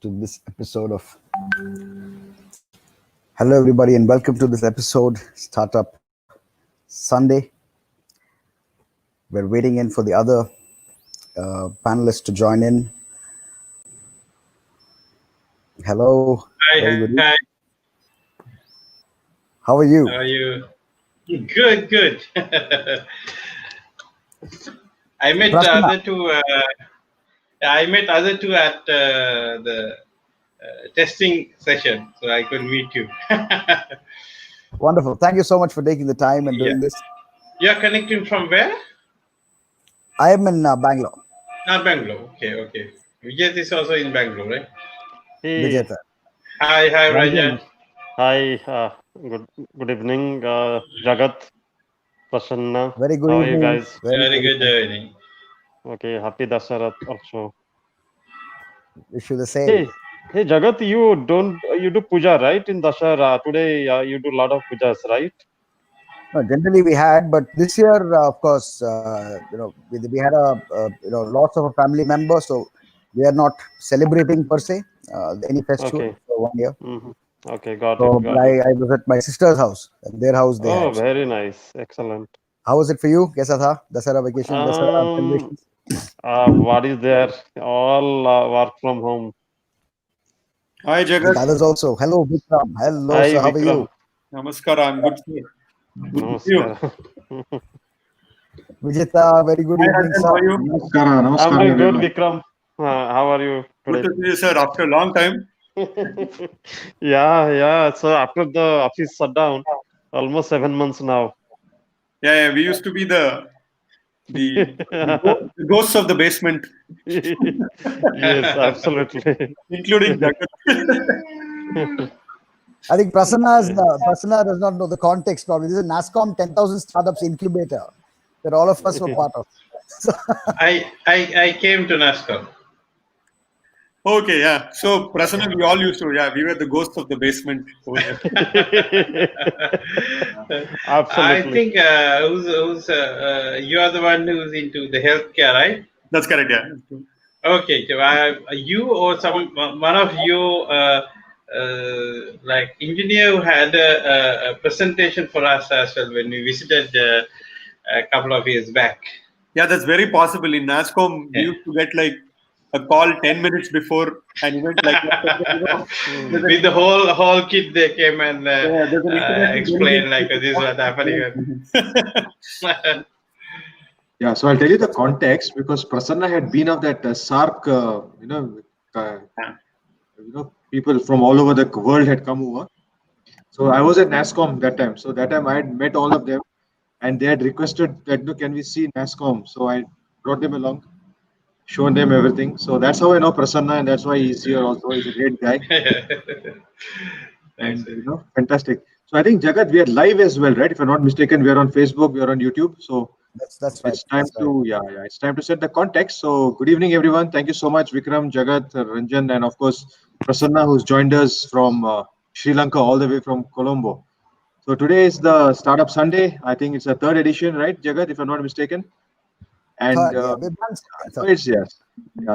to this episode of Hello, everybody, and welcome to this episode, Startup Sunday. We're waiting in for the other panelists to join in. Hello, very good evening. Hi. How are you? How are you? Good. I met Prasanna. other two. I met other two at the testing session, so I could meet you. Wonderful. Thank you so much for taking the time and doing this. You're connecting from where? I am in Bangalore. Bangalore. Okay. Vijetha is also in Bangalore, right? Hey, Vijetha. Hi, Ranjan. hi, good evening, Jagat, Prasanna. Very good How evening. are you guys? Very good evening. Okay, happy Dasara also. Wish you the same. Hey, Jagat, you do puja, right? In Dasara today, you do a lot of pujas, right? No, generally we had, but this year, of course, we had lots of a family members, so we are not celebrating per se any festival Okay. for 1 year. Okay, got So it. I was at my sister's house, and their house they Oh, had. very nice, excellent. How was it for you? Kaisa tha? Dasara vacation, Dasara celebrations? What is there? All work from home. Hi, The Jagat. others also. Hello, Vikram. Hello, Hi, sir. How are Vikram. you? Namaskar. I'm good. Good to see you. Namaskar. Vijetha, very good Hi, evening, Ranjan. sir. How are you? I'm doing good, Vikram. How are you Good today? to see you, sir. After a long time. Yeah. So after the office shutdown, almost 7 months now. Yeah. We used to be the ghosts of the basement, Yes, absolutely. including Jagat. I think Prasanna does not know the context probably. This is a NASSCOM 10,000 startups incubator that all of us were part of. I came to NASCAR. Okay, yeah. So, Prasanna, we all used to, we were the ghosts of the basement. Absolutely. I think you are the one who's into the healthcare, right? That's correct, yeah. Okay, so you or one of you, like engineer, who had a presentation for us as well when we visited a couple of years back. Yeah, that's very possible. In NASCOM, we used to get like a call 10 minutes before an event like that. With the whole kit, they came and there's an international explained like delegation. this is what happening. Yeah, so I'll tell you the context because Prasanna had been of that SARC, people from all over the world had come over. So I was at NASCOM that time. So that time I had met all of them, and they had requested that, can we see NASCOM? So I brought them along, shown them everything. So that's how I know Prasanna, and that's why he's here also. He's a great guy. Thanks. And fantastic. So I think Jagat, we are live as well, right? If I'm not mistaken, we are on Facebook, we are on YouTube. So that's right. It's time it's time to set the context. So good evening, everyone. Thank you so much, Vikram, Jagat, Ranjan, and of course Prasanna, who's joined us from Sri Lanka all the way from Colombo. So today is the Startup Sunday. I think it's a third edition, right, Jagat, if I'm not mistaken. And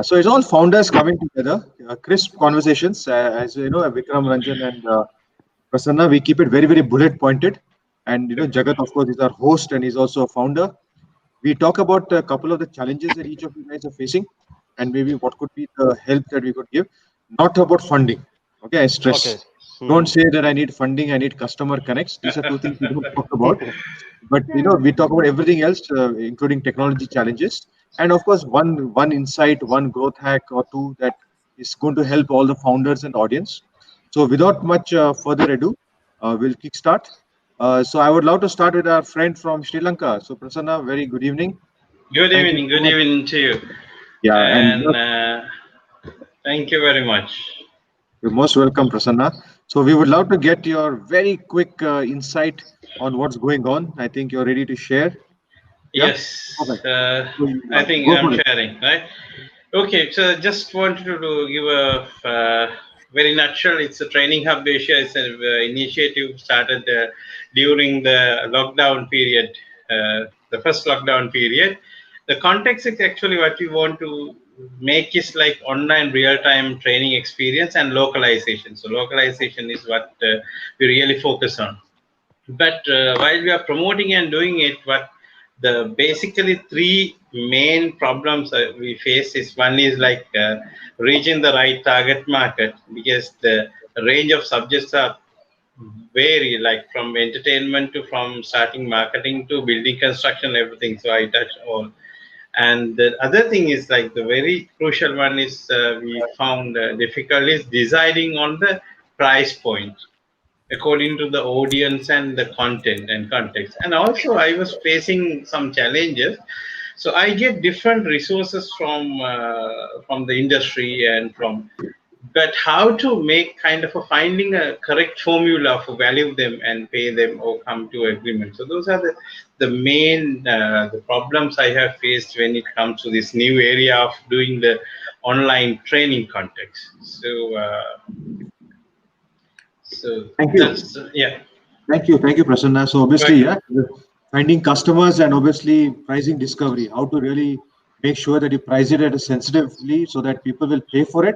so it's all founders coming together, crisp conversations. As you know, Vikram, Ranjan, and Prasanna, we keep it very, very bullet pointed. And Jagat, of course, is our host and he's also a founder. We talk about a couple of the challenges that each of you guys are facing, and maybe what could be the help that we could give. Not about funding. Okay, I stress. Okay. Don't say that I need funding. I need customer connects. These are two things we don't talk about. But we talk about everything else, including technology challenges, and of course, one insight, one growth hack or two that is going to help all the founders and audience. So, without much further ado, we'll kickstart. So I would love to start with our friend from Sri Lanka. So Prasanna, very good evening. Good evening to you. Yeah, and thank you very much. You're most welcome, Prasanna. So we would love to get your very quick insight on what's going on. I think you're ready to share. Yes, okay. I think I'm sharing, right? Okay, so just wanted to give a very nutshell. It's a training hub Asia. It's an initiative started during the lockdown period, the first lockdown period. The context is actually what we want to make is like online real-time training experience and localization. So localization is what we really focus on. But while we are promoting and doing it, what the basically three main problems we face is, one is like reaching the right target market, because the range of subjects are vary, like from entertainment to from starting marketing to building construction, everything. So I touch all. And the other thing is like the very crucial one is we found difficult is deciding on the price point according to the audience and the content and context. And also I was facing some challenges. So I get different resources from the industry and from, but how to make kind of a finding a correct formula for value them and pay them or come to agreement. So those are the main the problems I have faced when it comes to this new area of doing the online training context. So Thank you. that's yeah. Thank you, Prasanna. So obviously, yeah, finding customers and obviously pricing discovery, how to really make sure that you price it at a sensitively so that people will pay for it,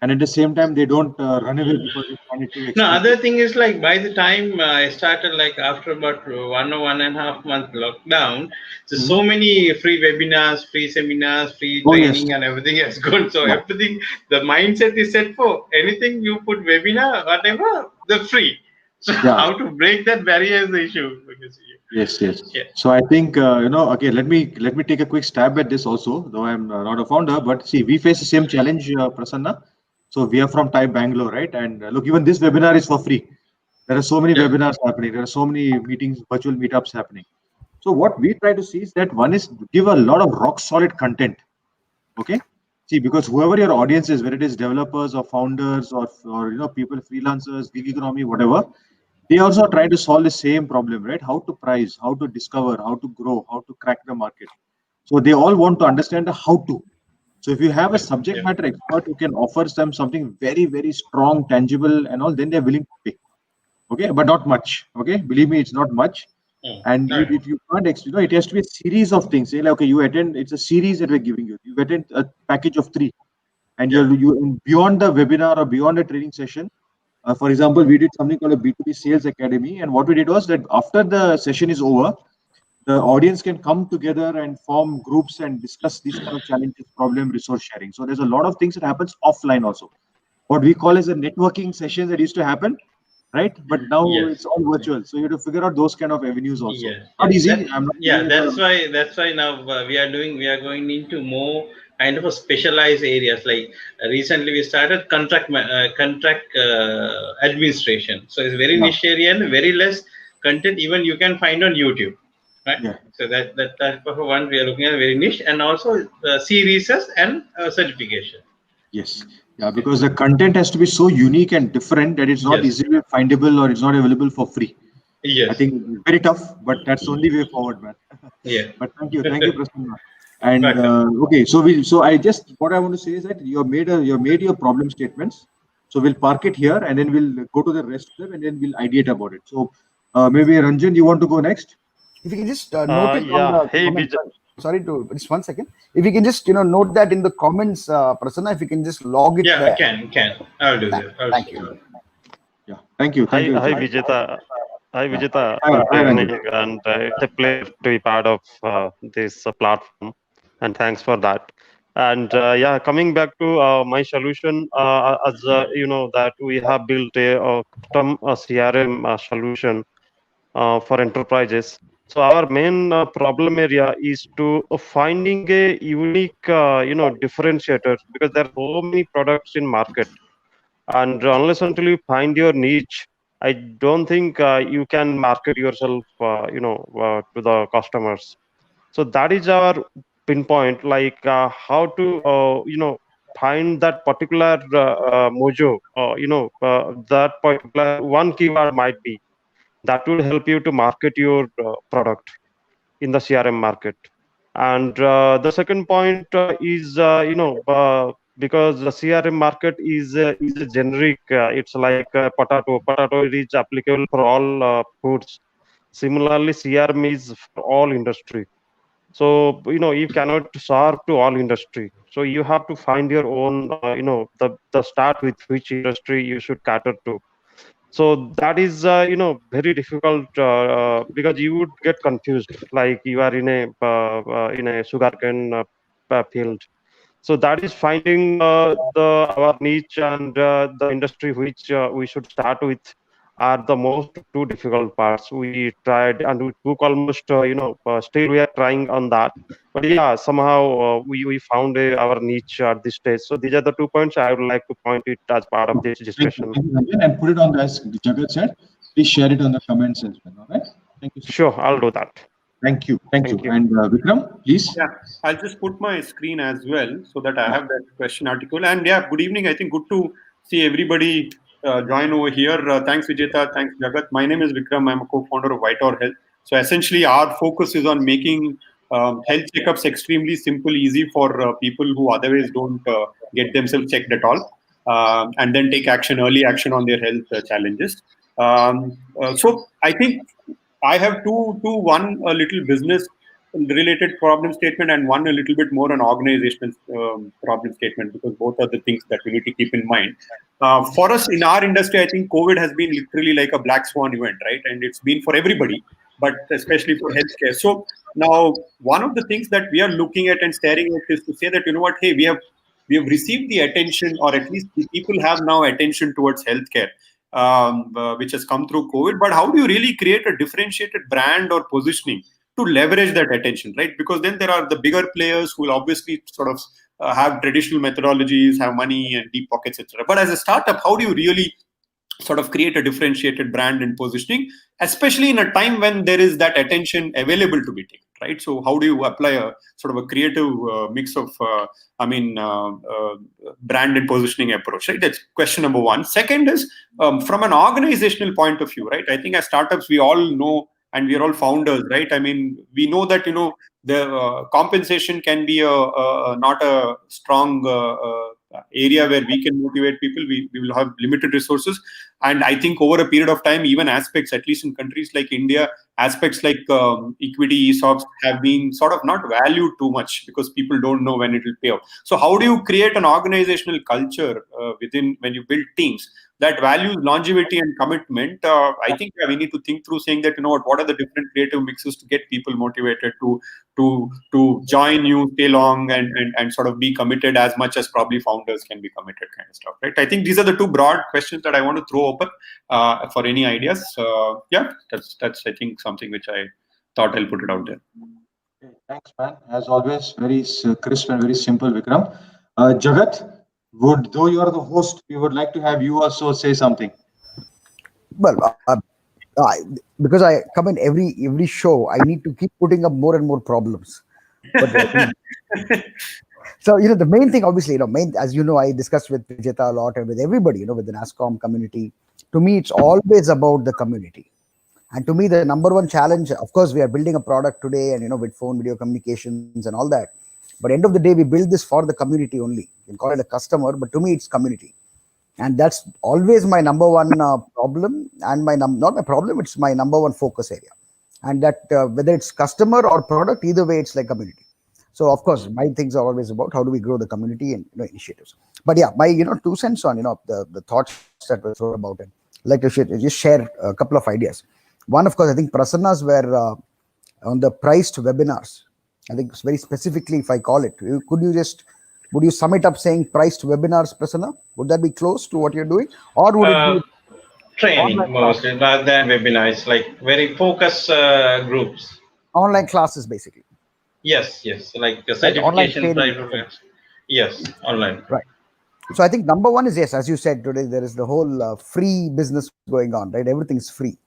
and at the same time they don't run away because they find it too No, expensive. other thing is like by the time I started, like after about 1 or 1.5 month lockdown, so Mhm. many free webinars, free seminars, free Oh yes, training, and everything has gone. So yeah, everything, the mindset is set for anything you put webinar, whatever, the free. So yeah, how to break that barrier is the issue. Because, yes, yes. yeah, So I think okay, let me take a quick stab at this also, though I'm not a founder, but see, we face the same challenge, Prasanna. So we are from Type Bangalore, right? And look, even this webinar is for free. There are so many yeah, webinars happening. There are so many meetings, virtual meetups happening. So what we try to see is that one is give a lot of rock solid content. Okay. See, because whoever your audience is, whether it is developers or founders or people, freelancers, gig economy, whatever, they also try to solve the same problem, right? How to price, how to discover, how to grow, how to crack the market. So they all want to understand the how to. So if you have a subject yeah, matter expert who can offer them something very, very strong, tangible, and all, then they're willing to pay. Okay, but not much. Okay, believe me, it's not much. mm, And right, if you can't, it has to be a series of things. Say like, okay, you attend. It's a series that we're giving you. You attend a package of three, and yeah, you beyond the webinar or beyond the training session. For example, we did something called a B2B Sales Academy, and what we did was that after the session is over, the audience can come together and form groups and discuss these kind of challenges, problem, resource sharing. So there's a lot of things that happens offline also. What we call as a networking session that used to happen, right? But now yes. it's all virtual. So you have to figure out those kind of avenues also. Yes, Not yes. easy. That, I'm not yeah, giving it a that's why now we are going into more kind of a specialized areas. Like recently we started contract administration. So it's very yeah, niche area and very less content even you can find on YouTube, right? yeah. So that type of one we are looking at very niche, and also series and certification. Yes. Yeah, Yeah. because the content has to be so unique and different that it's not Yes, easily findable or it's not available for free. I yes, think it's very tough, but that's the only way forward, man. yeah. But thank you, Prasanna. And Welcome. okay, so I just what I want to say is that you have made your problem statements. So we'll park it here, and then we'll go to the rest of them, and then we'll ideate about it. So maybe Ranjan, you want to go next? If you can just note it on Yeah. the Hey, comment. Sorry to just 1 second. If you can just note that in the comments, Prasanna, if you can just log it Yeah, I there. can. I'll do that. Thank you. Yeah. Thank you, hi, Ranjan. Vijeta. Hi, Yeah. Vijeta. Hi, Good Ranjan. evening, and it's a pleasure to be part of this platform. And thanks for that. And yeah, coming back to my solution, as you know, that we have built a custom CRM solution for enterprises. So our main problem area is to finding a unique, differentiator, because there are so many products in market, and unless until you find your niche, I don't think you can market yourself, to the customers. So that is our pinpoint, like how to, find that particular mojo, that particular one keyword might be that will help you to market your product in the CRM market. And the second point is, because the CRM market is a generic, it's like potato. Potato is applicable for all foods. Similarly, CRM is for all industry. So you cannot serve to all industry. So you have to find your own, the start with which industry you should cater to. So that is very difficult, because you would get confused, like you are in a sugarcane field. So that is finding the our niche, and the industry which we should start with are the most two difficult parts. We tried and we took almost, still we are trying on that. But yeah, somehow we found our niche at this stage. So these are the 2 points I would like to point it as part of this Thank you. discussion. Thank you, Ranjan. And put it on, as Jagat said, please share it on the comments as well. All right. Thank you. Sure, I'll do that. Thank you. Thank you. Thank you. And Vikram, please. Yeah, I'll just put my screen as well so that I Yeah. have that question article. And yeah, good evening. I think good to see everybody join over here. Thanks, Vijetha. Thanks, Jagat. My name is Vikram. I'm a co-founder of Vitor Health. So essentially, our focus is on making health checkups extremely simple, easy for people who otherwise don't get themselves checked at all, and then take action, early action on their health challenges. So I think I have one a little business related problem statement and one a little bit more an organizational problem statement, because both are the things that we need to keep in mind. For us in our industry, I think COVID has been literally like a black swan event, right? And it's been for everybody, but especially for healthcare. So now one of the things that we are looking at and staring at is to say that, you know what, hey, we have received the attention, or at least the people have now attention towards healthcare, which has come through COVID. But how do you really create a differentiated brand or positioning to leverage that attention, right? Because then there are the bigger players who will obviously sort of have traditional methodologies, have money and deep pockets, etc. But as a startup, how do you really sort of create a differentiated brand and positioning, especially in a time when there is that attention available to be taken, right? So how do you apply a sort of a creative mix of, brand and positioning approach, right? That's question number one. Second is, from an organizational point of view, right? I think as startups, we all know, and we are all founders, right? I mean, we know that, the compensation can be not a strong area where we can motivate people. We will have limited resources. And I think over a period of time, even aspects, at least in countries like India, aspects like equity, ESOPs have been sort of not valued too much because people don't know when it will pay off. So how do you create an organizational culture within, when you build teams, that values longevity and commitment? I think we need to think through saying that, what are the different creative mixes to get people motivated to join you, stay long, and sort of be committed as much as probably founders can be committed, kind of stuff, right? I think these are the two broad questions that I want to throw open for any ideas. Yeah, that's I think something which I thought I'll put it out there. Okay, thanks, man. As always, very crisp and very simple, Vikram. Jagat, though you are the host, we would like to have you also say something. Well, because I come in every show, I need to keep putting up more and more problems. But, so the main thing, obviously, as I discussed with Vijetha a lot and with everybody, with the NASCOM community. To me, it's always about the community. And to me, the number one challenge, of course, we are building a product today, and with phone, video communications and all that. But end of the day, we build this for the community only. You can call it a customer, but to me, it's community. And that's always my number one problem, and not my problem, it's my number one focus area. And that whether it's customer or product, either way, it's like community. So of course, my things are always about how do we grow the community and initiatives. But yeah, my 2 cents on the thoughts that were thrown about it. I'd like to just share a couple of ideas. One, of course, I think Prasanna's were on the priced webinars. I think very specifically, if I call it, would you sum it up saying priced webinars, Prasanna? Would that be close to what you're doing? Or would it be Training mostly rather than webinars, like very focused groups? Online classes, basically. Yes, like the Like online certification training. type of. Yes, online. Right. So I think number one is, yes, as you said today, there is the whole free business going on, right? Everything's free.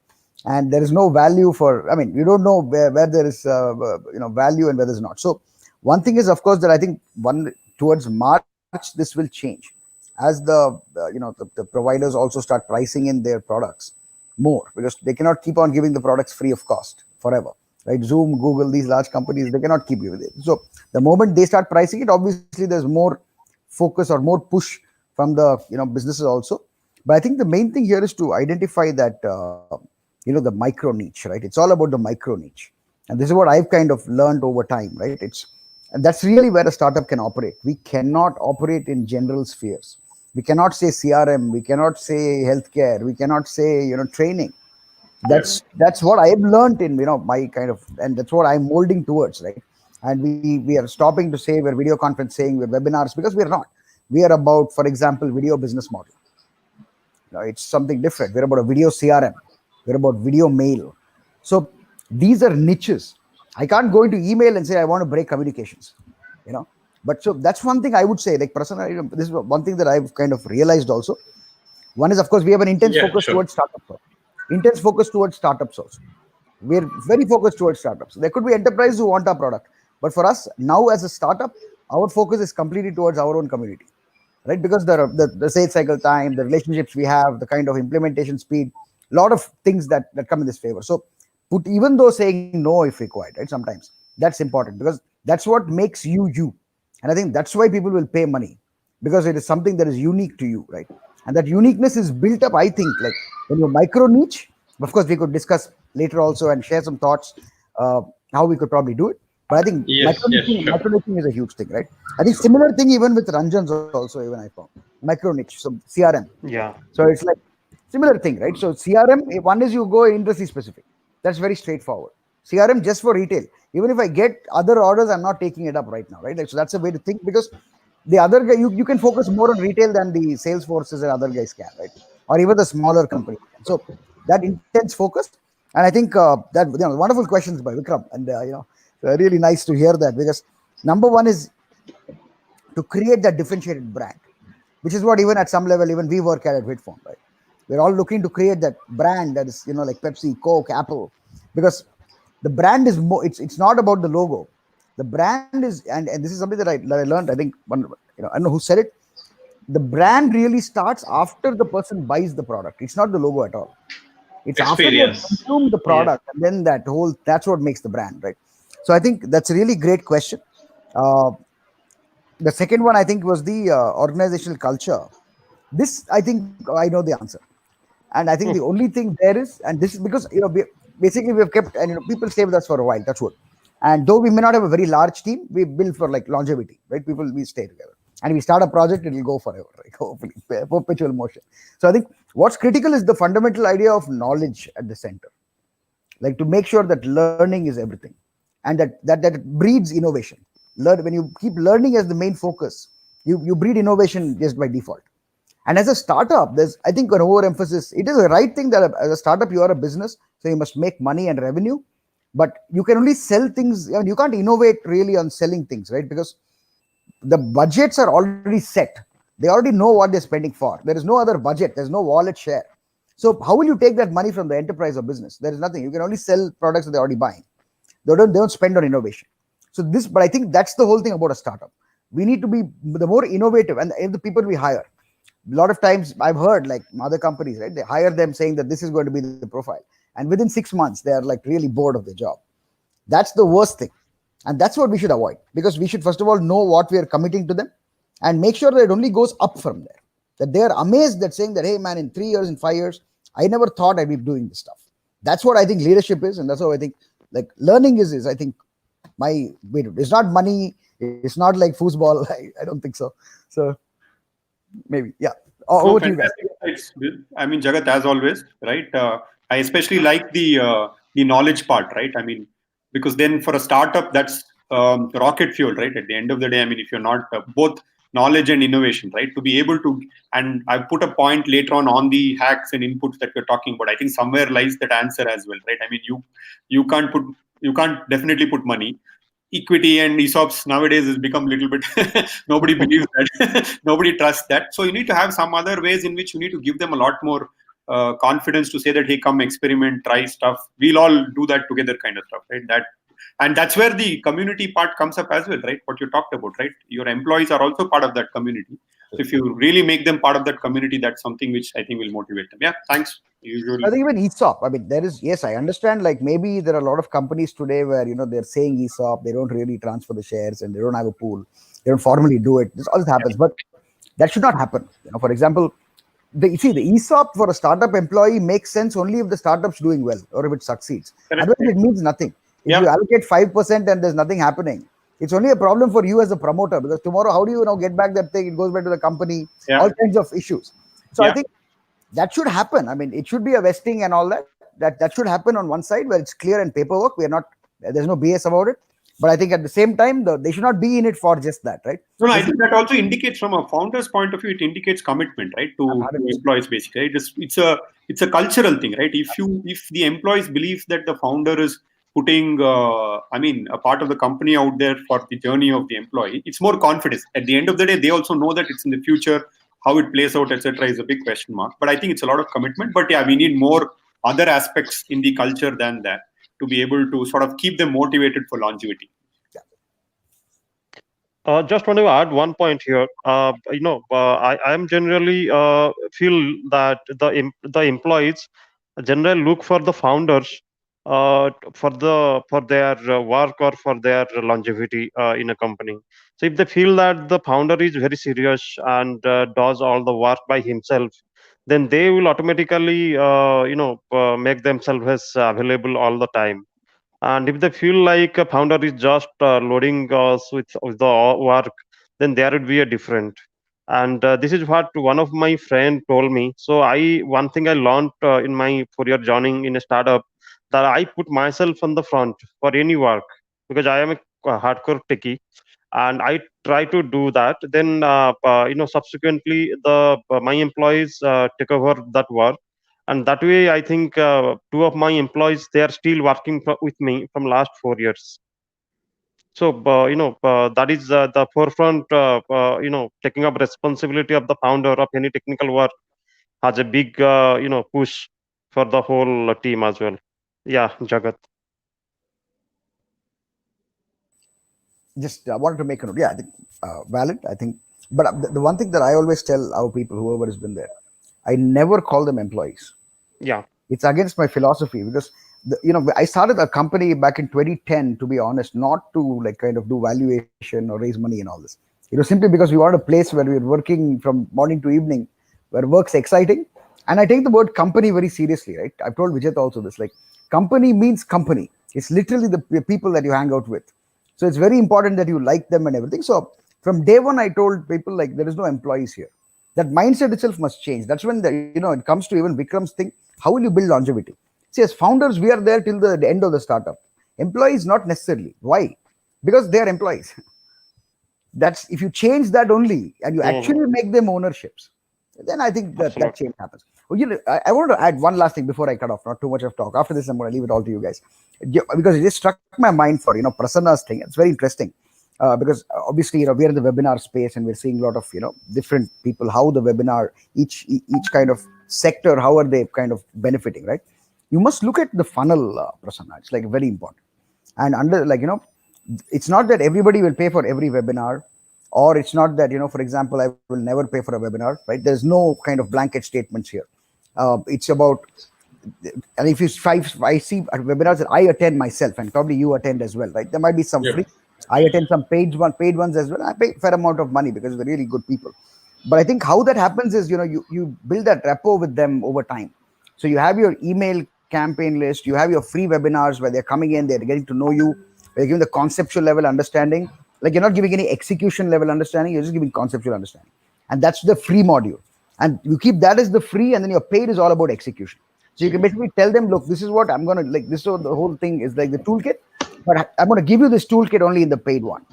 And there is no value you don't know where there is, value and where there's not. So one thing is, of course, that I think towards March, this will change as the providers also start pricing in their products more, because they cannot keep on giving the products free of cost forever, right? Zoom, Google, these large companies, they cannot keep giving it. So the moment they start pricing it, obviously there's more focus or more push from the businesses also. But I think the main thing here is to identify that the micro niche, right? It's all about the micro niche. And this is what I've kind of learned over time, right? And that's really where a startup can operate. We cannot operate in general spheres. We cannot say CRM, we cannot say healthcare, we cannot say, training. That's what I have learned in, my kind of, and that's what I'm molding towards, right? And we are stopping to say we're video conferencing, we're webinars, because we're not. We are about, for example, video business model. It's something different. We're about a video CRM. We're about video mail. So these are niches. I can't go into email and say I want to break communications, But so that's one thing I would say. Like Prasanna, this is one thing that I've kind of realized also. One is, of course, we have an intense focus towards startups. Intense focus towards startups also. We're very focused towards startups. There could be enterprises who want our product, but for us now as a startup, our focus is completely towards our own community. Right, because the sales cycle time, the relationships we have, the kind of implementation speed, a lot of things that come in this favor. So even though saying no if required, right, sometimes that's important, because that's what makes you you. And I think that's why people will pay money, because it is something that is unique to you, right? And that uniqueness is built up, I think, like when you're micro niche. Of course, we could discuss later also and share some thoughts how we could probably do it. But I think micro niching is a huge thing, right? I think similar thing even with Ranjan's also, even I found micro niche, so CRM. Yeah. So it's like similar thing, right? So CRM, one is you go industry specific. That's very straightforward. CRM just for retail. Even if I get other orders, I'm not taking it up right now, right? Like, so that's a way to think, because the other guy, you can focus more on retail than the sales forces and other guys can, right? Or even the smaller company. So that intense focus. And I think that, wonderful questions by Vikram. And, really nice to hear that, because number one is to create that differentiated brand, which is what even at some level, even we work at Vitform, right? We're all looking to create that brand that is, like Pepsi, Coke, Apple, because the brand is more, it's not about the logo. The brand is, and this is something that I learned, I think, I don't know who said it. The brand really starts after the person buys the product. It's not the logo at all. It's Experience. after you consume the product, and then that's what makes the brand, right? So I think that's a really great question. The second one, I think, was the organizational culture. This, I think, I know the answer. And I think the only thing there is, and this is because, basically we've kept, and people stay with us for a while, that's what. And though we may not have a very large team, we build for like longevity, right? We stay together. And we start a project, it will go forever, right? Hopefully, perpetual motion. So I think what's critical is the fundamental idea of knowledge at the center. Like to make sure that learning is everything, and that breeds innovation. When you keep learning as the main focus, you breed innovation just by default. And as a startup, there's, I think, an overemphasis. It is the right thing that as a startup, you are a business, so you must make money and revenue, but you can only sell things. You can't innovate really on selling things, right? Because the budgets are already set. They already know what they're spending for. There is no other budget. There's no wallet share. So how will you take that money from the enterprise or business? There is nothing. You can only sell products that they're already buying. They don't spend on innovation. So but I think that's the whole thing about a startup. We need to be the more innovative, and the people we hire. A lot of times I've heard like other companies, right? They hire them saying that this is going to be the profile. And within 6 months, they are like really bored of their job. That's the worst thing. And that's what we should avoid, because we should first of all know what we are committing to them and make sure that it only goes up from there. That they are amazed that saying that, hey man, in 3 years, in 5 years, I never thought I'd be doing this stuff. That's what I think leadership is. And that's how I think like learning is I think my way to, it's not money. It's not like foosball. I don't think so. So maybe, yeah. Over to you guys. I mean, Jagat, as always, right? I especially like the knowledge part, right? I mean, because then for a startup, that's rocket fuel, right? At the end of the day, I mean, if you're not both knowledge and innovation, right? To be able to, and I put a point later on the hacks and inputs that we're talking about. I think somewhere lies that answer as well, right? I mean, you can't definitely put money. Equity and ESOPs nowadays has become a little bit, nobody believes that, nobody trusts that. So you need to have some other ways in which you need to give them a lot more confidence to say that, hey, come experiment, try stuff. We'll all do that together kind of stuff, right? And that's where the community part comes up as well, right? What you talked about, right? Your employees are also part of that community. So if you really make them part of that community, that's something which I think will motivate them. Yeah, thanks. Usually. I think even ESOP, I mean, there is, yes, I understand, like maybe there are a lot of companies today where, they're saying ESOP, they don't really transfer the shares and they don't have a pool. They don't formally do it. This all happens, but that should not happen. For example, the ESOP for a startup employee makes sense only if the startup's doing well or if it succeeds. Otherwise, it means nothing. If you allocate 5% and there's nothing happening, it's only a problem for you as a promoter, because tomorrow, how do you now get back that thing? It goes back to the company, all kinds of issues. So I think that should happen. I mean, it should be a vesting and all that. That should happen on one side where it's clear and paperwork. There's no BS about it. But I think at the same time, they should not be in it for just that, right? No, I think that also indicates, from a founder's point of view, it indicates commitment, right, to employees, basically. Right? It's a cultural thing, right? If the employees believe that the founder is putting, a part of the company out there for the journey of the employee, it's more confidence. At the end of the day, they also know that it's in the future. How it plays out, etc., is a big question mark. But I think it's a lot of commitment. But yeah, we need more other aspects in the culture than that to be able to sort of keep them motivated for longevity. Just want to add one point here. I am generally feel that the employees generally look for the founders for their work or for their longevity in a company. So if they feel that the founder is very serious and does all the work by himself, then they will automatically make themselves as available all the time. And if they feel like a founder is just loading us with the work, then there would be a different. And this is what one of my friend told me. So one thing I learned in my 4 year joining in a startup, that I put myself on the front for any work, because I am a hardcore techie, and I try to do that. Then subsequently my employees take over that work, and that way I think two of my employees, they are still working with me from last 4 years. So that is the forefront. Taking up responsibility of the founder of any technical work has a big push for the whole team as well. Yeah, Jagat. Just wanted to make a note. Yeah, I think valid. I think, but the one thing that I always tell our people, whoever has been there, I never call them employees. Yeah, it's against my philosophy, because I started a company back in 2010, to be honest, not to like kind of do valuation or raise money and all this. It was simply because we wanted a place where we were working from morning to evening, where work's exciting. And I take the word company very seriously, right? I've told Vijetha also this, like, company means company. It's literally the people that you hang out with. So it's very important that you like them and everything. So from day one, I told people, like, there is no employees here. That mindset itself must change. That's when it comes to even Vikram's thing. How will you build longevity? See, as founders, we are there till the end of the startup. Employees, not necessarily. Why? Because they are employees. That's, if you change that only and you actually make them ownerships, then I think that change happens. Well, I wanted to add one last thing before I cut off. Not too much of talk. After this, I'm going to leave it all to you guys, because it just struck my mind for Prasanna's thing. It's very interesting. Because obviously, we're in the webinar space and we're seeing a lot of, different people, how the webinar, each kind of sector, how are they kind of benefiting, right? You must look at the funnel, Prasanna. It's like very important. And it's not that everybody will pay for every webinar, or it's not that, for example, I will never pay for a webinar, right? There's no kind of blanket statements here. It's about, and if I see webinars that I attend myself, and probably you attend as well, right? There might be some free. I attend some paid ones as well. I pay a fair amount of money because they're really good people. But I think how that happens is, you build that rapport with them over time. So you have your email campaign list, you have your free webinars where they're coming in, they're getting to know you, they're giving the conceptual level understanding. Like, you're not giving any execution level understanding, you're just giving conceptual understanding. And that's the free module. And you keep that as the free, and then your paid is all about execution. So you can basically tell them, look, this is what I'm going to, like, this is the whole thing is like the toolkit, but I'm going to give you this toolkit only in the paid one,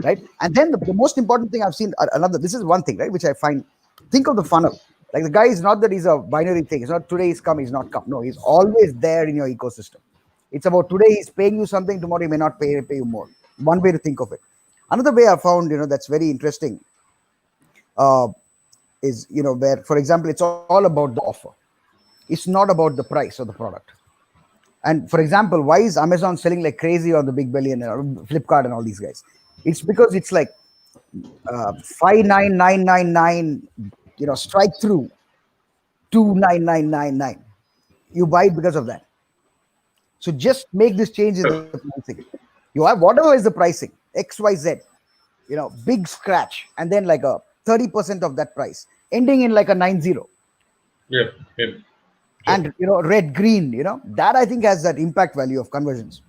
right? And then the most important thing I've seen, this is one thing, right, which I find, think of the funnel. Like, the guy is not that he's a binary thing. It's not today he's come, he's not come. No, he's always there in your ecosystem. It's about today he's paying you something, tomorrow he may not pay you more. One way to think of it. Another way I found, that's very interesting is, where, for example, it's all about the offer. It's not about the price of the product. And for example, why is Amazon selling like crazy on the Big Billion, Flipkart and all these guys? It's because it's like 59999, strike through 29999. You buy it because of that. So just make this change in the pricing. You have whatever is the pricing, XYZ, big scratch, and then like a 30% of that price, ending in like a 90. Yeah. And red, green, that I think has that impact value of conversions.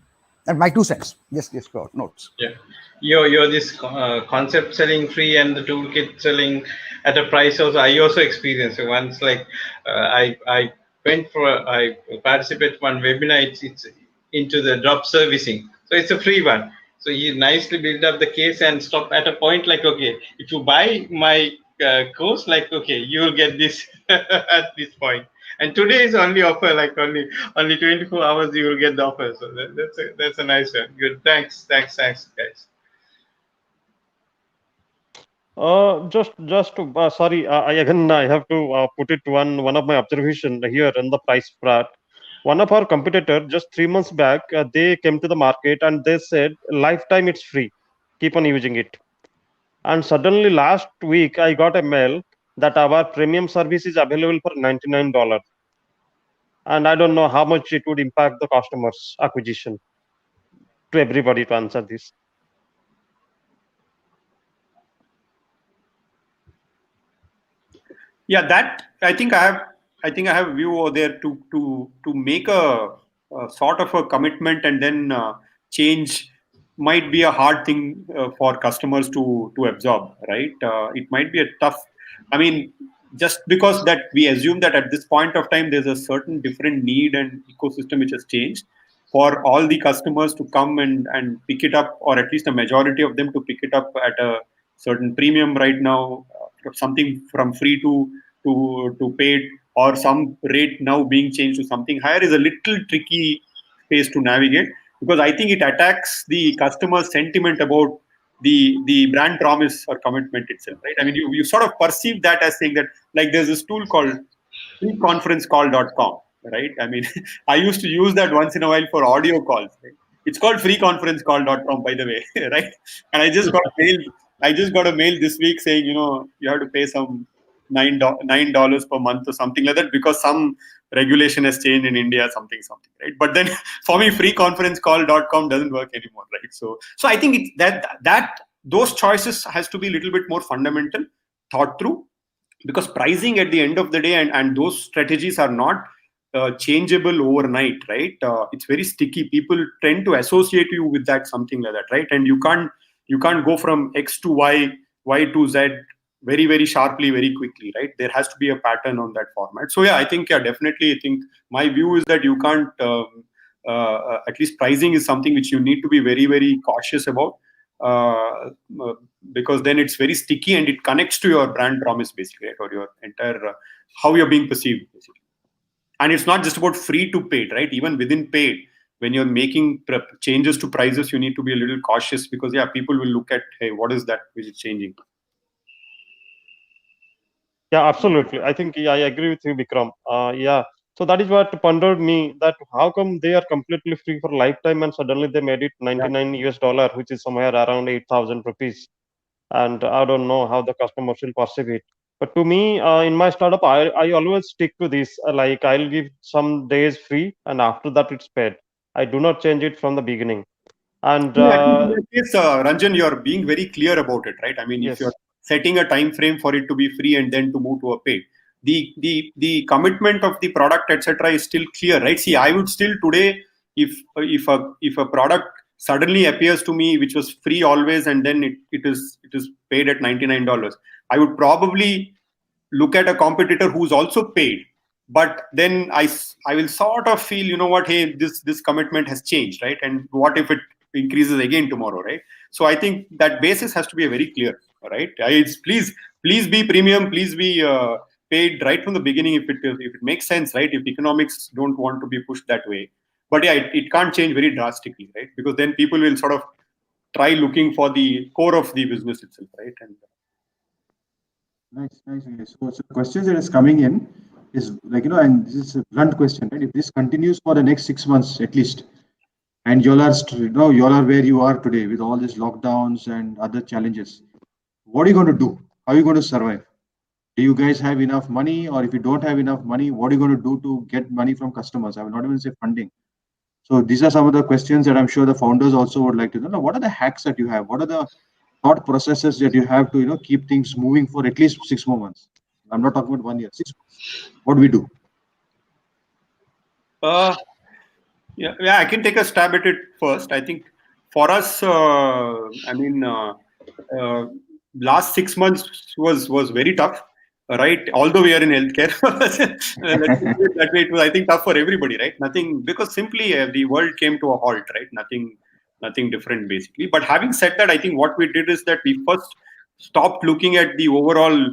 And my 2 cents. Yes, go notes. Yeah, you're this concept selling free and the toolkit selling at a price. Also, I also experienced it once. Like I went for I participate one webinar. It's into the drop servicing, so it's a free one. So he nicely built up the case and stop at a point like, okay, if you buy my course, like, okay, you will get this at this point. And today is only offer, like only 24 hours you will get the offer. So that's a nice one. Good. Thanks, guys. Just to, sorry, I have to put it one of my observation here in the price part. One of our competitor just 3 months back, they came to the market and they said lifetime it's free, keep on using it. And suddenly last week I got a mail that our premium service is available for $99, and I don't know how much it would impact the customers acquisition to everybody to answer this. Yeah, that I think I have a view over there to make a sort of a commitment and then change might be a hard thing for customers to absorb, right? It might be a tough. I mean, just because that we assume that at this point of time there's a certain different need and ecosystem which has changed for all the customers to come and pick it up, or at least a majority of them to pick it up at a certain premium right now, something from free to paid, or some rate now being changed to something higher, is a little tricky space to navigate, because I think it attacks the customer sentiment about the brand promise or commitment itself, right? I mean, you sort of perceive that as saying that, like, there's this tool called freeconferencecall.com, right? I mean, I used to use that once in a while for audio calls, right? It's called freeconferencecall.com, by the way, right? And I just got a mail this week saying, you have to pay some $9 per month or something like that, because some regulation has changed in India, something, right? But then for me, freeconferencecall.com doesn't work anymore, right? So I think that those choices has to be a little bit more fundamental, thought through, because pricing at the end of the day and those strategies are not changeable overnight, right? It's very sticky. People tend to associate you with that, something like that, right? And you can't go from X to Y to Z very, very sharply, very quickly, right? There has to be a pattern on that format. So yeah, definitely, I think my view is that you can't, at least pricing is something which you need to be very, very cautious about, because then it's very sticky and it connects to your brand promise, basically, right? Or your entire, how you're being perceived, basically. And it's not just about free to paid, right? Even within paid, when you're making changes to prices, you need to be a little cautious, because people will look at, hey, what is that which is changing? Yeah, absolutely. I think I agree with you, Vikram. Yeah. So that is what pondered me, that how come they are completely free for lifetime and suddenly they made it $99, which is somewhere around 8,000 rupees. And I don't know how the customers will perceive it. But to me, in my startup, I always stick to this. Like, I'll give some days free and after that it's paid. I do not change it from the beginning. And Yes, Ranjan, you're being very clear about it, right? I mean, yes. If you're setting a time frame for it to be free and then to move to a paid, the commitment of the product, etc., is still clear, right? See, I would still today, if a product suddenly appears to me which was free always and then it is paid at $99, I would probably look at a competitor who's also paid, but then I will sort of feel, hey, this commitment has changed, right? And what if it increases again tomorrow, right? So I think that basis has to be very clear, right? It's please be premium, please be paid right from the beginning, if it makes sense, right? If economics don't want to be pushed that way. But yeah, it can't change very drastically, right? Because then people will sort of try looking for the core of the business itself, right? And Nice. So the question that is coming in is, like, and this is a blunt question, right? If this continues for the next 6 months at least, and y'all are where you are today with all these lockdowns and other challenges, what are you going to do? How are you going to survive? Do you guys have enough money? Or if you don't have enough money, what are you going to do to get money from customers? I will not even say funding. So these are some of the questions that I'm sure the founders also would like to know. What are the hacks that you have? What are the thought processes that you have to keep things moving for at least 6 more months? I'm not talking about 1 year, 6 months. What do we do? Yeah, I can take a stab at it first. I think for us, last 6 months was very tough, right? Although we are in healthcare, let me put it that way. It was, I think, tough for everybody, right? Nothing, because simply the world came to a halt, right? Nothing different basically. But having said that, I think what we did is that we first stopped looking at the overall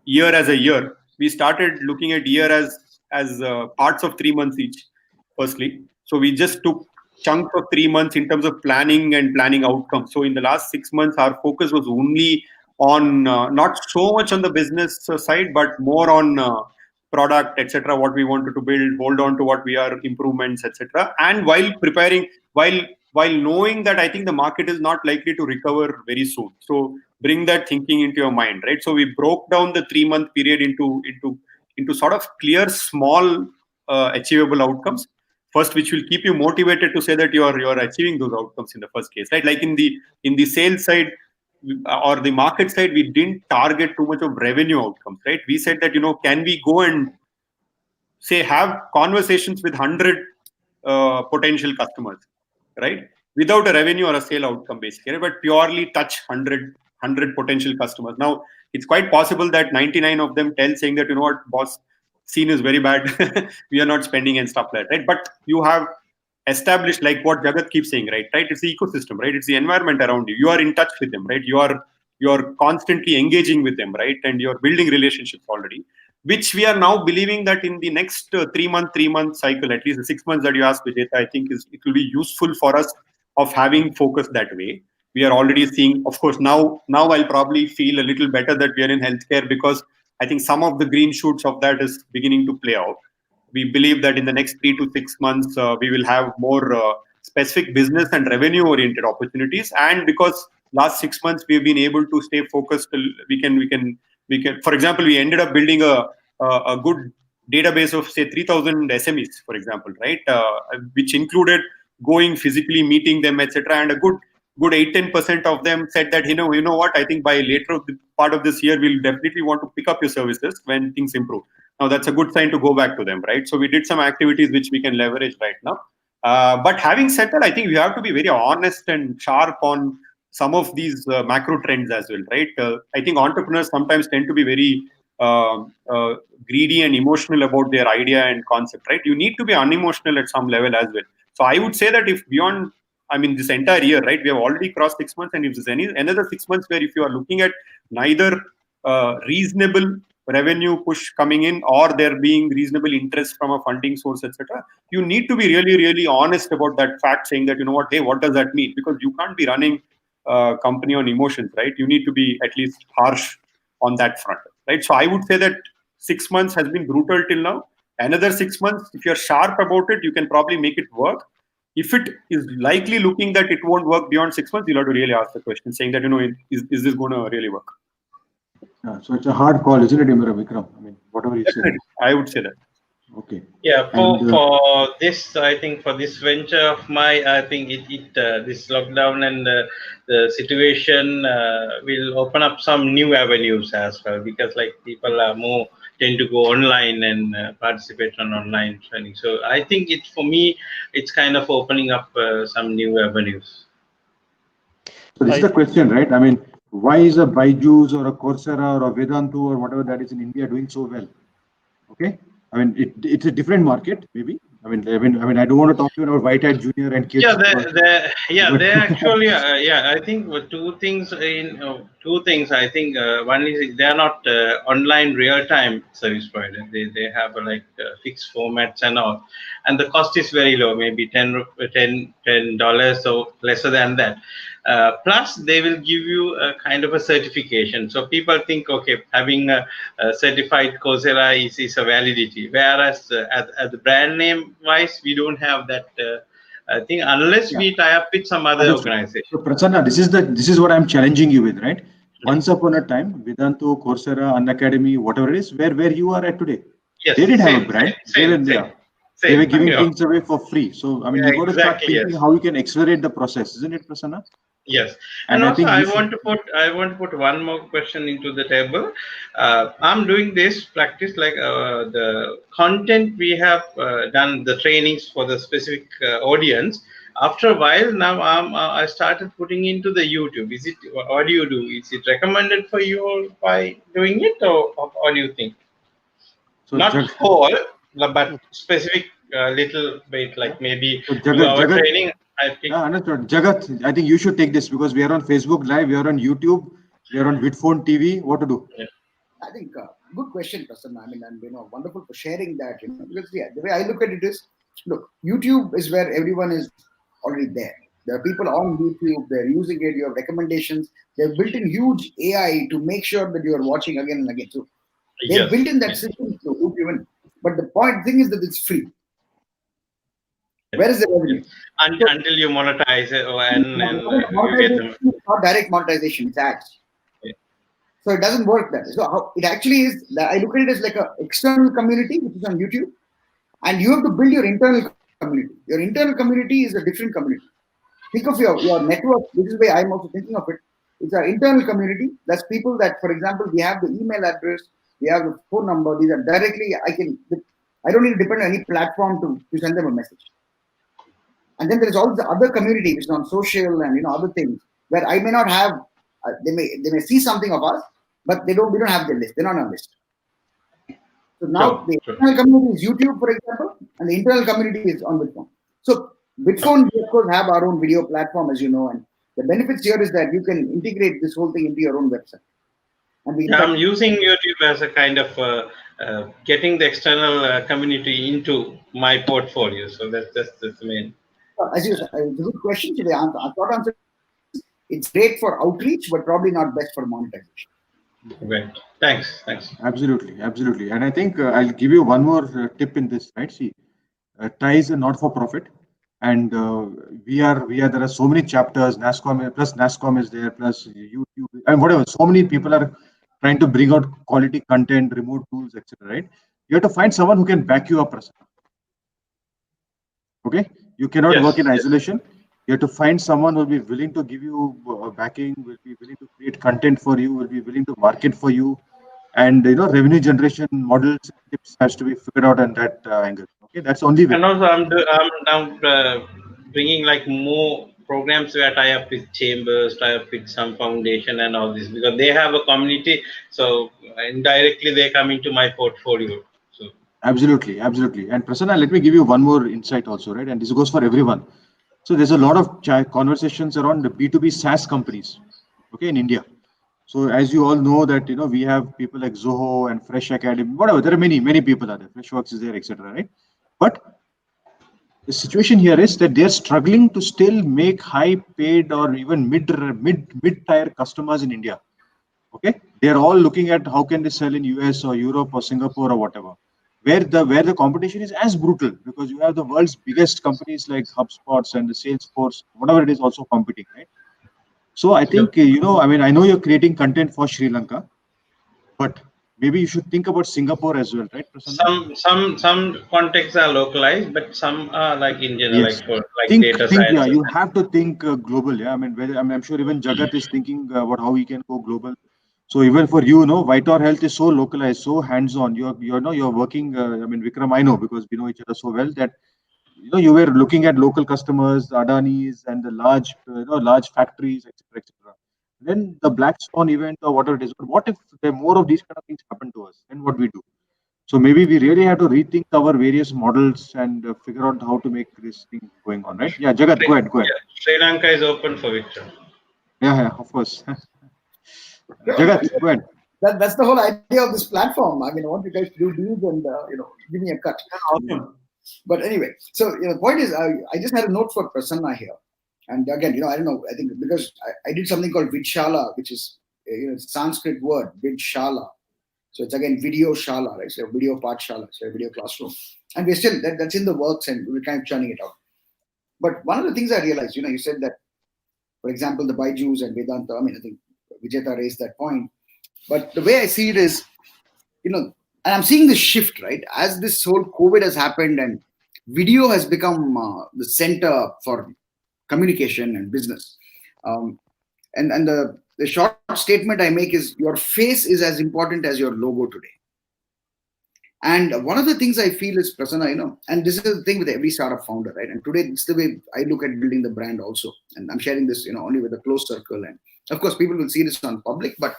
year as a year. We started looking at year as parts of 3 months each. Firstly, so we just took chunks of 3 months in terms of planning and planning outcomes. So in the last 6 months, our focus was only on not so much on the business side, but more on product, etc. What we wanted to build, hold on to what we are improvements, etc. And while preparing, while knowing that I think the market is not likely to recover very soon. So bring that thinking into your mind, right? So we broke down the 3 month period into sort of clear, small, achievable outcomes first, which will keep you motivated to say that you're achieving those outcomes in the first case, right? Like in the sales side or the market side, we didn't target too much of revenue outcomes, right? We said that, can we go and say have conversations with 100 potential customers, right, without a revenue or a sale outcome basically, but purely touch 100 potential customers. Now it's quite possible that 99 of them tell, saying that, what, boss, scene is very bad, we are not spending and stuff like that, right? But you have established, like what Jagat keeps saying, right? It's the ecosystem, right? It's the environment around you. You are in touch with them, right? You're constantly engaging with them, right? And you're building relationships already, which we are now believing that in the next 3 month cycle, at least the 6 months that you asked, Vijetha, I think it will be useful for us of having focus that way. We are already seeing, of course, now I'll probably feel a little better that we are in healthcare, because I think some of the green shoots of that is beginning to play out. We believe that in the next 3 to 6 months, we will have more specific business and revenue oriented opportunities. And because last 6 months we've been able to stay focused, we can, for example, we ended up building a good database of say 3,000 SMEs, for example, right? Which included going physically, meeting them, etc. And a good 8-10% of them said that, you know what, I think by later part of this year, we'll definitely want to pick up your services when things improve. Now that's a good sign to go back to them, right? So we did some activities which we can leverage right now. But having said that, I think we have to be very honest and sharp on some of these macro trends as well, right? I think entrepreneurs sometimes tend to be very greedy and emotional about their idea and concept, right? You need to be unemotional at some level as well. So I would say that if beyond, this entire year, right, we have already crossed 6 months, and if there's another 6 months where if you are looking at neither reasonable revenue push coming in or there being reasonable interest from a funding source, etc., you need to be really, really honest about that fact, saying that, hey, what does that mean? Because you can't be running a company on emotions, right? You need to be at least harsh on that front, right? So I would say that 6 months has been brutal till now. Another 6 months, if you're sharp about it, you can probably make it work. If it is likely looking that it won't work beyond 6 months, you'll have to really ask the question, saying that, is this going to really work? So it's a hard call, isn't it, Vikram? Whatever you say. I would say that. Okay. Yeah, for this, I think for this venture of mine, I think this lockdown and the situation will open up some new avenues as well, because like people are more tend to go online and participate on online training. So I think for me, it's kind of opening up some new avenues. So this is the question, right? Why is a Byju's or a Coursera or a Vedantu or whatever that is in India doing so well? Okay. It's a different market, maybe. I don't want to talk to you about White Hat Junior and kids. They actually, I think two things. I think one is they are not online real time service provider. They have fixed formats and all, and the cost is very low, maybe $10 or lesser than that. Plus, they will give you a kind of a certification. So people think, okay, having a certified Coursera is a validity. Whereas as the brand name wise, we don't have that thing unless we tie up with some other organization. So Prasanna, this is what I'm challenging you with, right? Once upon a time, Vedantu, Coursera, Unacademy, whatever it is, where you are at today. Yes, they did have a brand. They were giving things away for free. So you got to start thinking how you can accelerate the process, isn't it, Prasanna? Yes, And and I also think I we should. want to put one more question into the table. I'm doing this practice like the content we have done the trainings for the specific audience. After a while, now I started putting into the YouTube. Is it what do you do? Is it recommended for you all by doing it, or do you think So not whole, but specific little bit like maybe So 2 hour Jagat, training? I pick. yeah, understood. Jagat, I think you should take this because we are on Facebook Live, we are on YouTube, we are on Vidphone TV. What to do? I think good question, Prasanna. I mean, and wonderful for sharing that. Because the way I look at it is, look, YouTube is where everyone is already there. There are people on YouTube. They're using it. You have recommendations. They've built in huge AI to make sure that you are watching again and again. So they've Yes. built in that system to loop even. But the point thing is that it's free. Where is the revenue? Until you monetize it, and you get them. Monetization is not direct monetization. It's ads. Yeah. So it doesn't work that way. So how, it actually is, I look at it as like an external community, which is on YouTube, and you have to build your internal community. Your internal community is a different community. Think of your network. This is the way I'm also thinking of it. It's our internal community. That's people that, for example, we have the email address, we have the phone number. These are directly, I don't need to depend on any platform to send them a message. And then there is all the other community, which is on social and other things, where I may not have. They may see something of us, but we don't have the list. They're not on the list. So now the external community is YouTube, for example, and the internal community is on Vidphone. So Vidphone, we of course have our own video platform, as you know, and the benefits here is that you can integrate this whole thing into your own website. And I'm using YouTube as a kind of getting the external community into my portfolio. So that's the main. As you said, it's a good question. So the short answer is it's great for outreach, but probably not best for monetization. Right. Thanks. Absolutely. And I think I'll give you one more tip in this, right? See, ties are not for profit. And we are there are so many chapters, NASCOM is there, plus YouTube, and whatever. So many people are trying to bring out quality content, remote tools, etc. Right? You have to find someone who can back you up, Prasanna. Okay, you cannot work in isolation. You have to find someone who will be willing to give you backing, will be willing to create content for you, will be willing to market for you, and revenue generation models tips has to be figured out on that angle. Okay, that's the only way. And also, I'm now bringing like more programs where tie up with chambers, tie up with some foundation and all this because they have a community. So indirectly, they come into my portfolio. So Absolutely. And Prasanna, let me give you one more insight also, right? And this goes for everyone. So there's a lot of conversations around the B2B SaaS companies, okay, in India. So as you all know that, we have people like Zoho and Fresh Academy, whatever. There are many people are there. Freshworks is there, etc. Right? But the situation here is that they're struggling to still make high paid or even mid-tier customers in India. Okay, they're all looking at how can they sell in US or Europe or Singapore or whatever, where the competition is as brutal because you have the world's biggest companies like HubSpots and the Salesforce, whatever it is, also competing, right? So I think I know you're creating content for Sri Lanka, but maybe you should think about Singapore as well, right, Prasanna? some contexts are localized, but some are like in general, Yes. like for like Think, data yeah. science. You have to think global. Yeah, I'm sure even Jagat is thinking about how he can go global. So even for you, Vitor Health is so localized, so hands-on. You're working. Vikram, I know because we know each other so well that you were looking at local customers, the Adanis, and the large factories, etc., etc. Then the black swan event or whatever it is. But what if there more of these kind of things happen to us? Then what we do? So maybe we really have to rethink our various models and figure out how to make this thing going on, right? Yeah, Jagat, go ahead. Yeah, Sri Lanka is open for Victor. Yeah, of course. Jagat, go ahead. That's the whole idea of this platform. I mean, I want you guys to do deals and give me a cut. Awesome. But anyway, so the point is, I just had a note for Prasanna here, and again, I don't know. I think because I did something called Vidshala, which is Sanskrit word Vidshala. So it's again video shala, right? So video pathshala, so a video classroom, and we're still that's in the works, and we're kind of churning it out. But one of the things I realized, you said that, for example, the Baijus and Vedanta. I mean, I think Vijetha raised that point. But the way I see it is, and I'm seeing this shift, right? As this whole COVID has happened and video has become the center for communication and business. And the short statement I make is your face is as important as your logo today. And one of the things I feel is, Prasanna, and this is the thing with every startup founder, right? And today it's the way I look at building the brand also. And I'm sharing this, only with a close circle. And of course, people will see this on public, but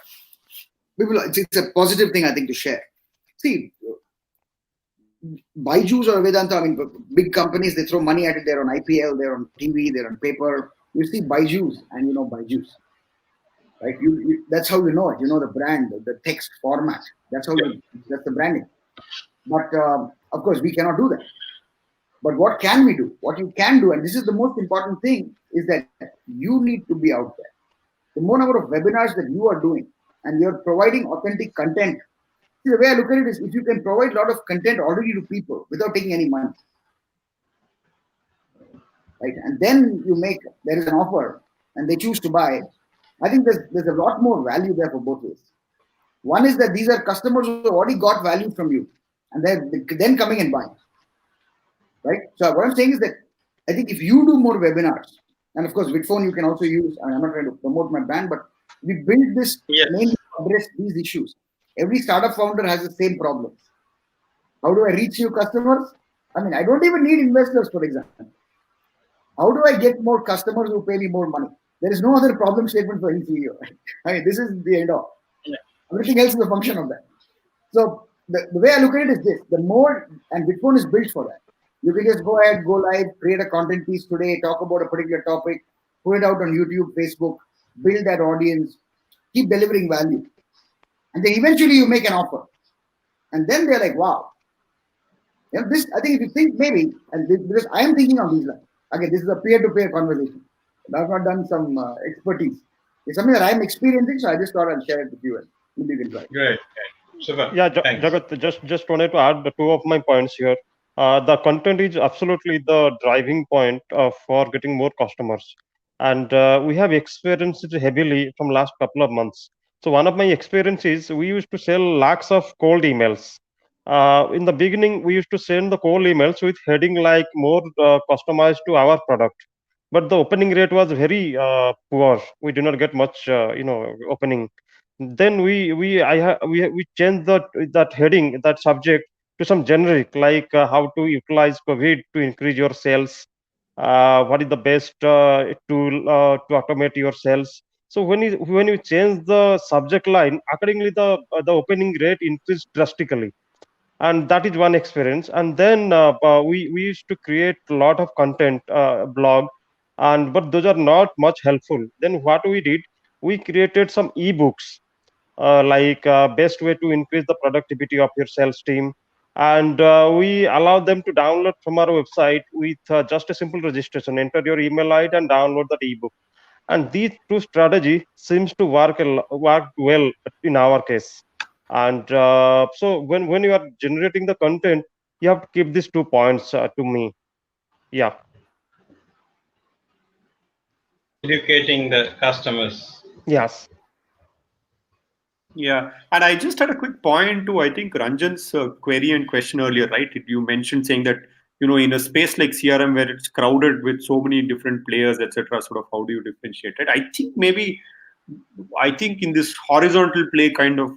it's a positive thing, I think, to share. See, Byju's or Vedanta, big companies, they throw money at it. They're on IPL, they're on TV, they're on paper. You see Byju's and you know Byju's, right? That's how you know it. You know the brand, the text format. That's the branding. But of course, we cannot do that. But what can we do? What you can do, and this is the most important thing, is that you need to be out there. The more number of webinars that you are doing, and you're providing authentic content. See, the way I look at it is, if you can provide a lot of content already to people without taking any money, right? And then there is an offer, and they choose to buy. I think there's a lot more value there for both ways. One is that these are customers who already got value from you, and they're then coming and buying, right? So what I'm saying is that I think if you do more webinars, and of course, Vidphone you can also use. I'm not trying to promote my brand, but we build this mainly to address these issues. Every startup founder has the same problems. How do I reach new customers? I don't even need investors, for example. How do I get more customers who pay me more money? There is no other problem statement for any CEO. This is the end of. Yeah. Everything else is a function of that. So the way I look at it is this: the more, and Vidphone is built for that. You can just go ahead, go live, create a content piece today, talk about a particular topic, put it out on YouTube, Facebook, build that audience, keep delivering value. And then eventually you make an offer. And then they're like, wow. This, I think if you think maybe, and because I am thinking on these lines, again, this is a peer-to-peer conversation. I've not done some expertise. It's something that I'm experiencing, so I just thought I'd share it with you and maybe you can try. Great. Super. Yeah, Jagat, just wanted to add the two of my points here. The content is absolutely the driving point for getting more customers. And we have experienced it heavily from last couple of months. So one of my experiences, we used to sell lakhs of cold emails. In the beginning, we used to send the cold emails with heading like more customized to our product. But the opening rate was very poor. We did not get much, opening. Then we changed that heading, that subject, to some generic, like how to utilize COVID to increase your sales. What is the best tool to automate your sales? So when you change the subject line accordingly, the opening rate increased drastically, and that is one experience. And then we used to create a lot of content, blog, but those are not much helpful. Then what we did, we created some ebooks, like best way to increase the productivity of your sales team, and we allow them to download from our website with just a simple registration. Enter your email ID and download that ebook. And these two strategy seems to work well in our case. And so when you are generating the content, you have to keep these 2 points to me. Yeah. Educating the customers. Yes. Yeah, and I just had a quick point to, I think, Ranjan's query and question earlier, right? You mentioned saying that, in a space like CRM where it's crowded with so many different players, etc., sort of how do you differentiate it? I think in this horizontal play kind of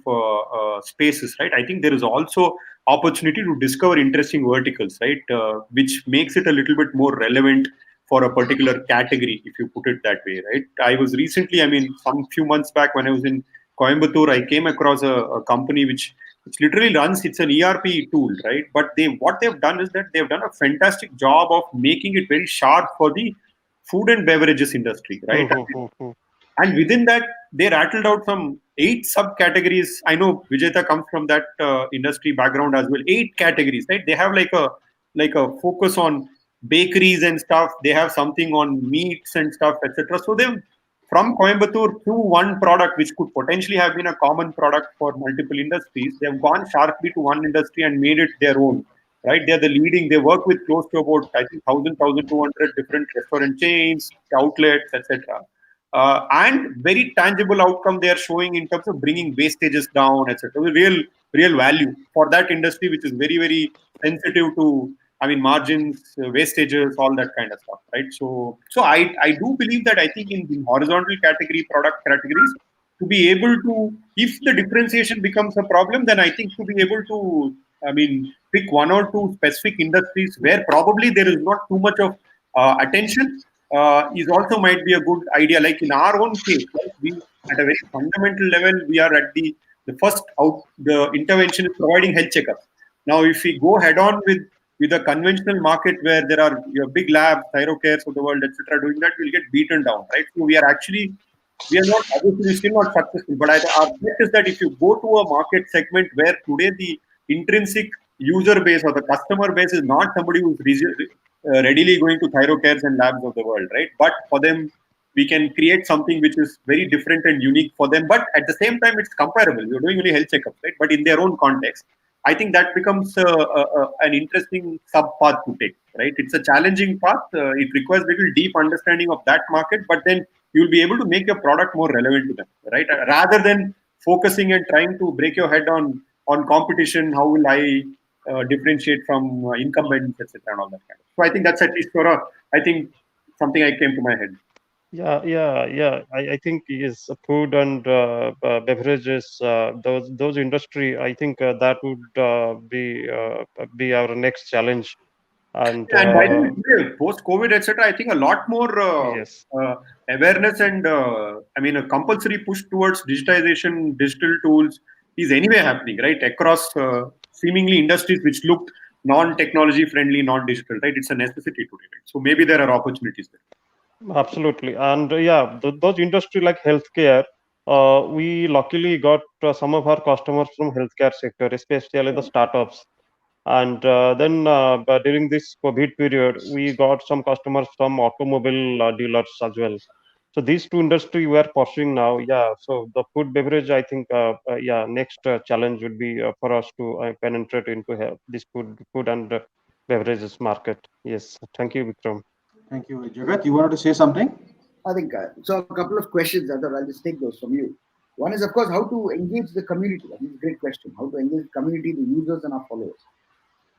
spaces, right? I think there is also opportunity to discover interesting verticals, right? Which makes it a little bit more relevant for a particular category, if you put it that way, right? I was recently, some few months back when I was in Coimbatore, I came across a company which literally runs, it's an ERP tool, right? But what they've done is that they've done a fantastic job of making it very sharp for the food and beverages industry, right? And within that, they rattled out some 8 subcategories. I know Vijetha comes from that industry background as well. 8 categories, right? They have like a focus on bakeries and stuff. They have something on meats and stuff, etc. So they've, from Coimbatore to one product which could potentially have been a common product for multiple industries, they've gone sharply to one industry and made it their own, right? They're the leading, they work with close to about, I think, 1,200 different restaurant chains, outlets, etc. And very tangible outcome they are showing in terms of bringing wastages down, etc. Real value for that industry, which is very, very sensitive to margins, wastages, all that kind of stuff, right? So I do believe that I think in horizontal product categories, to be able to, if the differentiation becomes a problem, then I think to be able to, pick one or two specific industries where probably there is not too much of attention, is also might be a good idea. Like in our own case, right, we at a very fundamental level, we are at the first out. The intervention is providing health checkups. Now, if we go head on with a conventional market where there are big labs, thyrocares of the world, etc., doing that, we'll get beaten down, right? So we are not, obviously, we're still not successful. But our bet is that if you go to a market segment where today the intrinsic user base or the customer base is not somebody who's readily going to thyrocares and labs of the world, right? But for them, we can create something which is very different and unique for them. But at the same time, it's comparable. We're doing only health checkups, right? But in their own context. I think that becomes an interesting sub path to take, right? It's a challenging path. It requires little deep understanding of that market, but then you'll be able to make your product more relevant to them, right? Rather than focusing and trying to break your head on competition, how will I differentiate from incumbents, etc., and all that kind of. So I think that's at least I think something I came to my head. Yeah. I think is food and beverages. Those industry. I think that would be our next challenge. And by the way, post-COVID, etc., I think a lot more yes, awareness and a compulsory push towards digitization, digital tools is anyway happening, right? Across seemingly industries which looked non-technology friendly, non-digital, right? It's a necessity today, right? So maybe there are opportunities there. absolutely. And those industry like healthcare. We luckily got some of our customers from healthcare sector, especially the startups. And then but during this COVID period, we got some customers from automobile dealers as well. So these two industry we are pursuing now. Yeah. So the food beverage, I think, next challenge would be for us to penetrate into this food and beverages market. Yes. Thank you, Vikram. Thank you. Jagat, you wanted to say something? I think so. A couple of questions. I thought I'll just take those from you. One is, of course, how to engage the community. I think it's a great question. How to engage the community, the users, and our followers.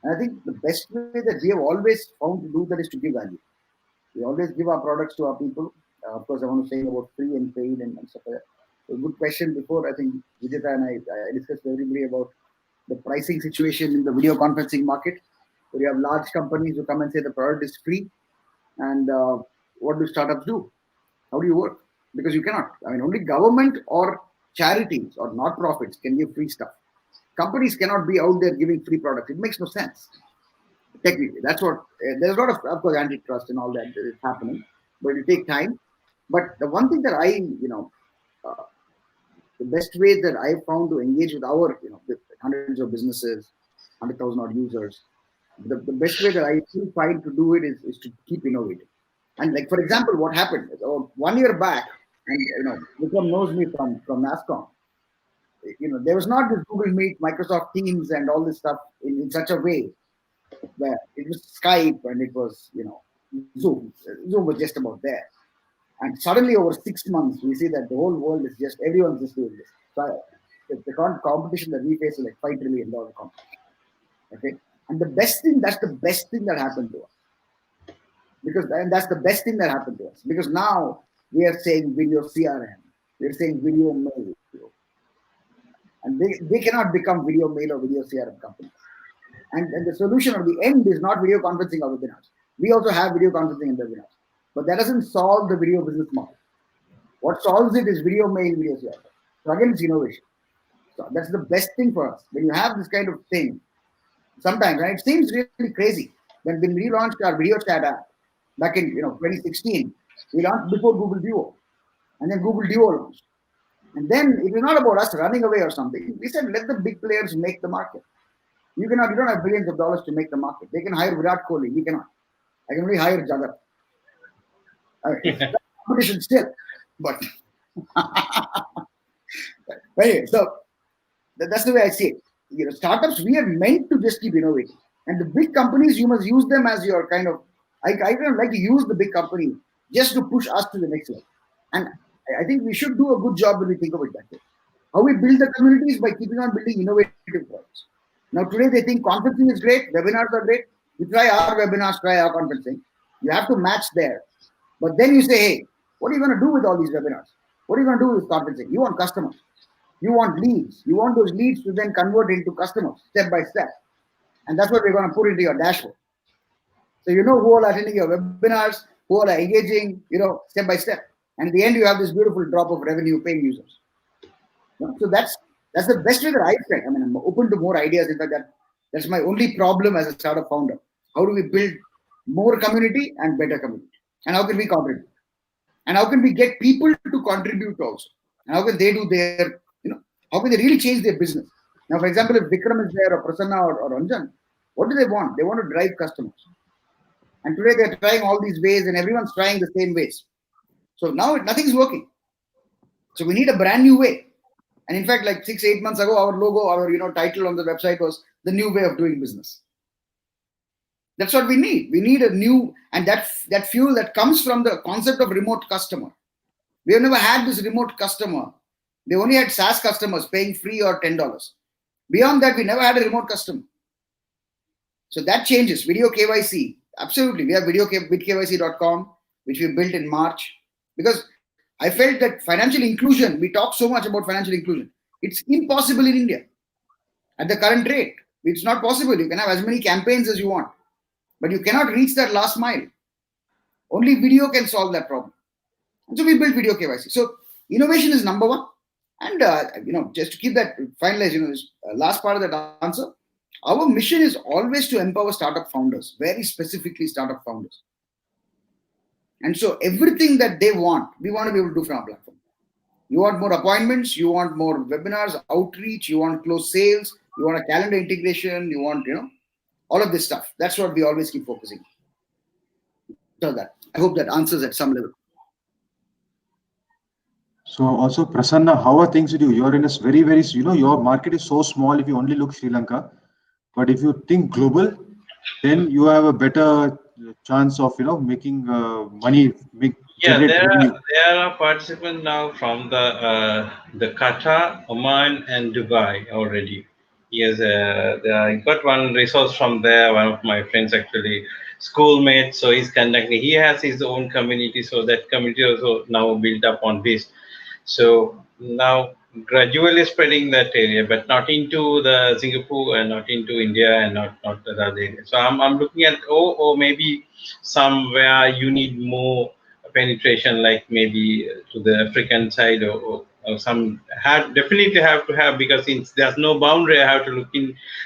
And I think the best way that we have always found to do that is to give value. We always give our products to our people. Of course, I want to say about free and paid and stuff like that. So a good question before. I think Vijetha and I discussed with everybody about the pricing situation in the video conferencing market, where you have large companies who come and say the product is free. And what do startups do? How do you work? Because you cannot. I mean, only government or charities or not-profits can give free stuff. Companies cannot be out there giving free products. It makes no sense. Technically, that's what. There's a lot of course, antitrust and all that is happening, but it take time. But the one thing that the best way that I found to engage with our, with hundreds of businesses, 100,000 odd users, the best way that I still find to do it is to keep innovating. And like, for example, what happened 1 year back, and Vikram knows me from NASCOM. There was not this Google Meet, Microsoft Teams, and all this stuff in such a way where it was Skype and it was, Zoom. Zoom was just about there. And suddenly over 6 months, we see that the whole world is everyone's just doing this. So the competition that we face is like $5 trillion competition. Okay. And that's the best thing that happened to us. That's the best thing that happened to us. Because now we are saying video CRM, we're saying video mail. And they cannot become video mail or video CRM companies. And the solution or the end is not video conferencing or webinars. We also have video conferencing and webinars. But that doesn't solve the video business model. What solves it is video mail, video CRM. So again, it's innovation. So that's the best thing for us. When you have this kind of thing, sometimes, and it seems really crazy, when we launched our video chat app back in 2016, we launched before Google Duo. And then Google Duo launched. And then it was not about us running away or something. We said, let the big players make the market. You don't have billions of dollars to make the market. They can hire Virat Kohli. We cannot. I can only hire Jagat. Competition still. But anyway, so that's the way I see it. Startups, we are meant to just keep innovating. And the big companies, you must use them as your kind of, I don't like to use the big company just to push us to the next level. And I think we should do a good job when we think of it that way. How we build the communities by keeping on building innovative products. Now today they think conferencing is great, webinars are great. You try our webinars, try our conferencing. You have to match there. But then you say, hey, what are you going to do with all these webinars? What are you going to do with conferencing? You want customers. You want leads. You want those leads to then convert into customers step by step. And that's what we're going to put into your dashboard. So you know who all are attending your webinars, who all are engaging, step by step. And at the end, you have this beautiful drop of revenue paying users. So that's the best way that I think. I mean, I'm open to more ideas. In fact, that's my only problem as a startup founder. How do we build more community and better community? And how can we contribute? And how can we get people to contribute also? And how can they do their, how can they really change their business? Now, for example, if Vikram is there or Prasanna or Ranjan, what do they want? They want to drive customers. And today they're trying all these ways and everyone's trying the same ways. So now nothing's working. So we need a brand new way. And in fact, like 6-8 months ago, our logo, our title on the website was the new way of doing business. That's what we need. We need a new, and that fuel that comes from the concept of remote customer. We have never had this remote customer. They only had SaaS customers paying free or $10. Beyond that, we never had a remote customer. So that changes. Video KYC. Absolutely. We have vidkyc.com, which we built in March. Because I felt that financial inclusion, we talk so much about financial inclusion. It's impossible in India at the current rate. It's not possible. You can have as many campaigns as you want, but you cannot reach that last mile. Only video can solve that problem. And so we built Video KYC. So innovation is number one. And, just to keep that finalized, this last part of that answer, our mission is always to empower startup founders, very specifically startup founders. And so everything that they want, we want to be able to do from our platform. You want more appointments, you want more webinars, outreach, you want close sales, you want a calendar integration, you want, all of this stuff. That's what we always keep focusing on. So that, I hope that answers at some level. So also, Prasanna, how are things with you? You're in a very, very, your market is so small if you only look Sri Lanka. But if you think global, then you have a better chance of, making money, generate revenue. There are participants now from the Qatar, Oman, and Dubai already. Yes, I got one resource from there. One of my friends, actually, schoolmate. So he's conducting. He has his own community. So that community also now built up on this. So now gradually spreading that area, but not into the Singapore and not into India and not the other area. So I'm looking at maybe somewhere you need more penetration, like maybe to the African side or some definitely have to have, because since there's no boundary, I have to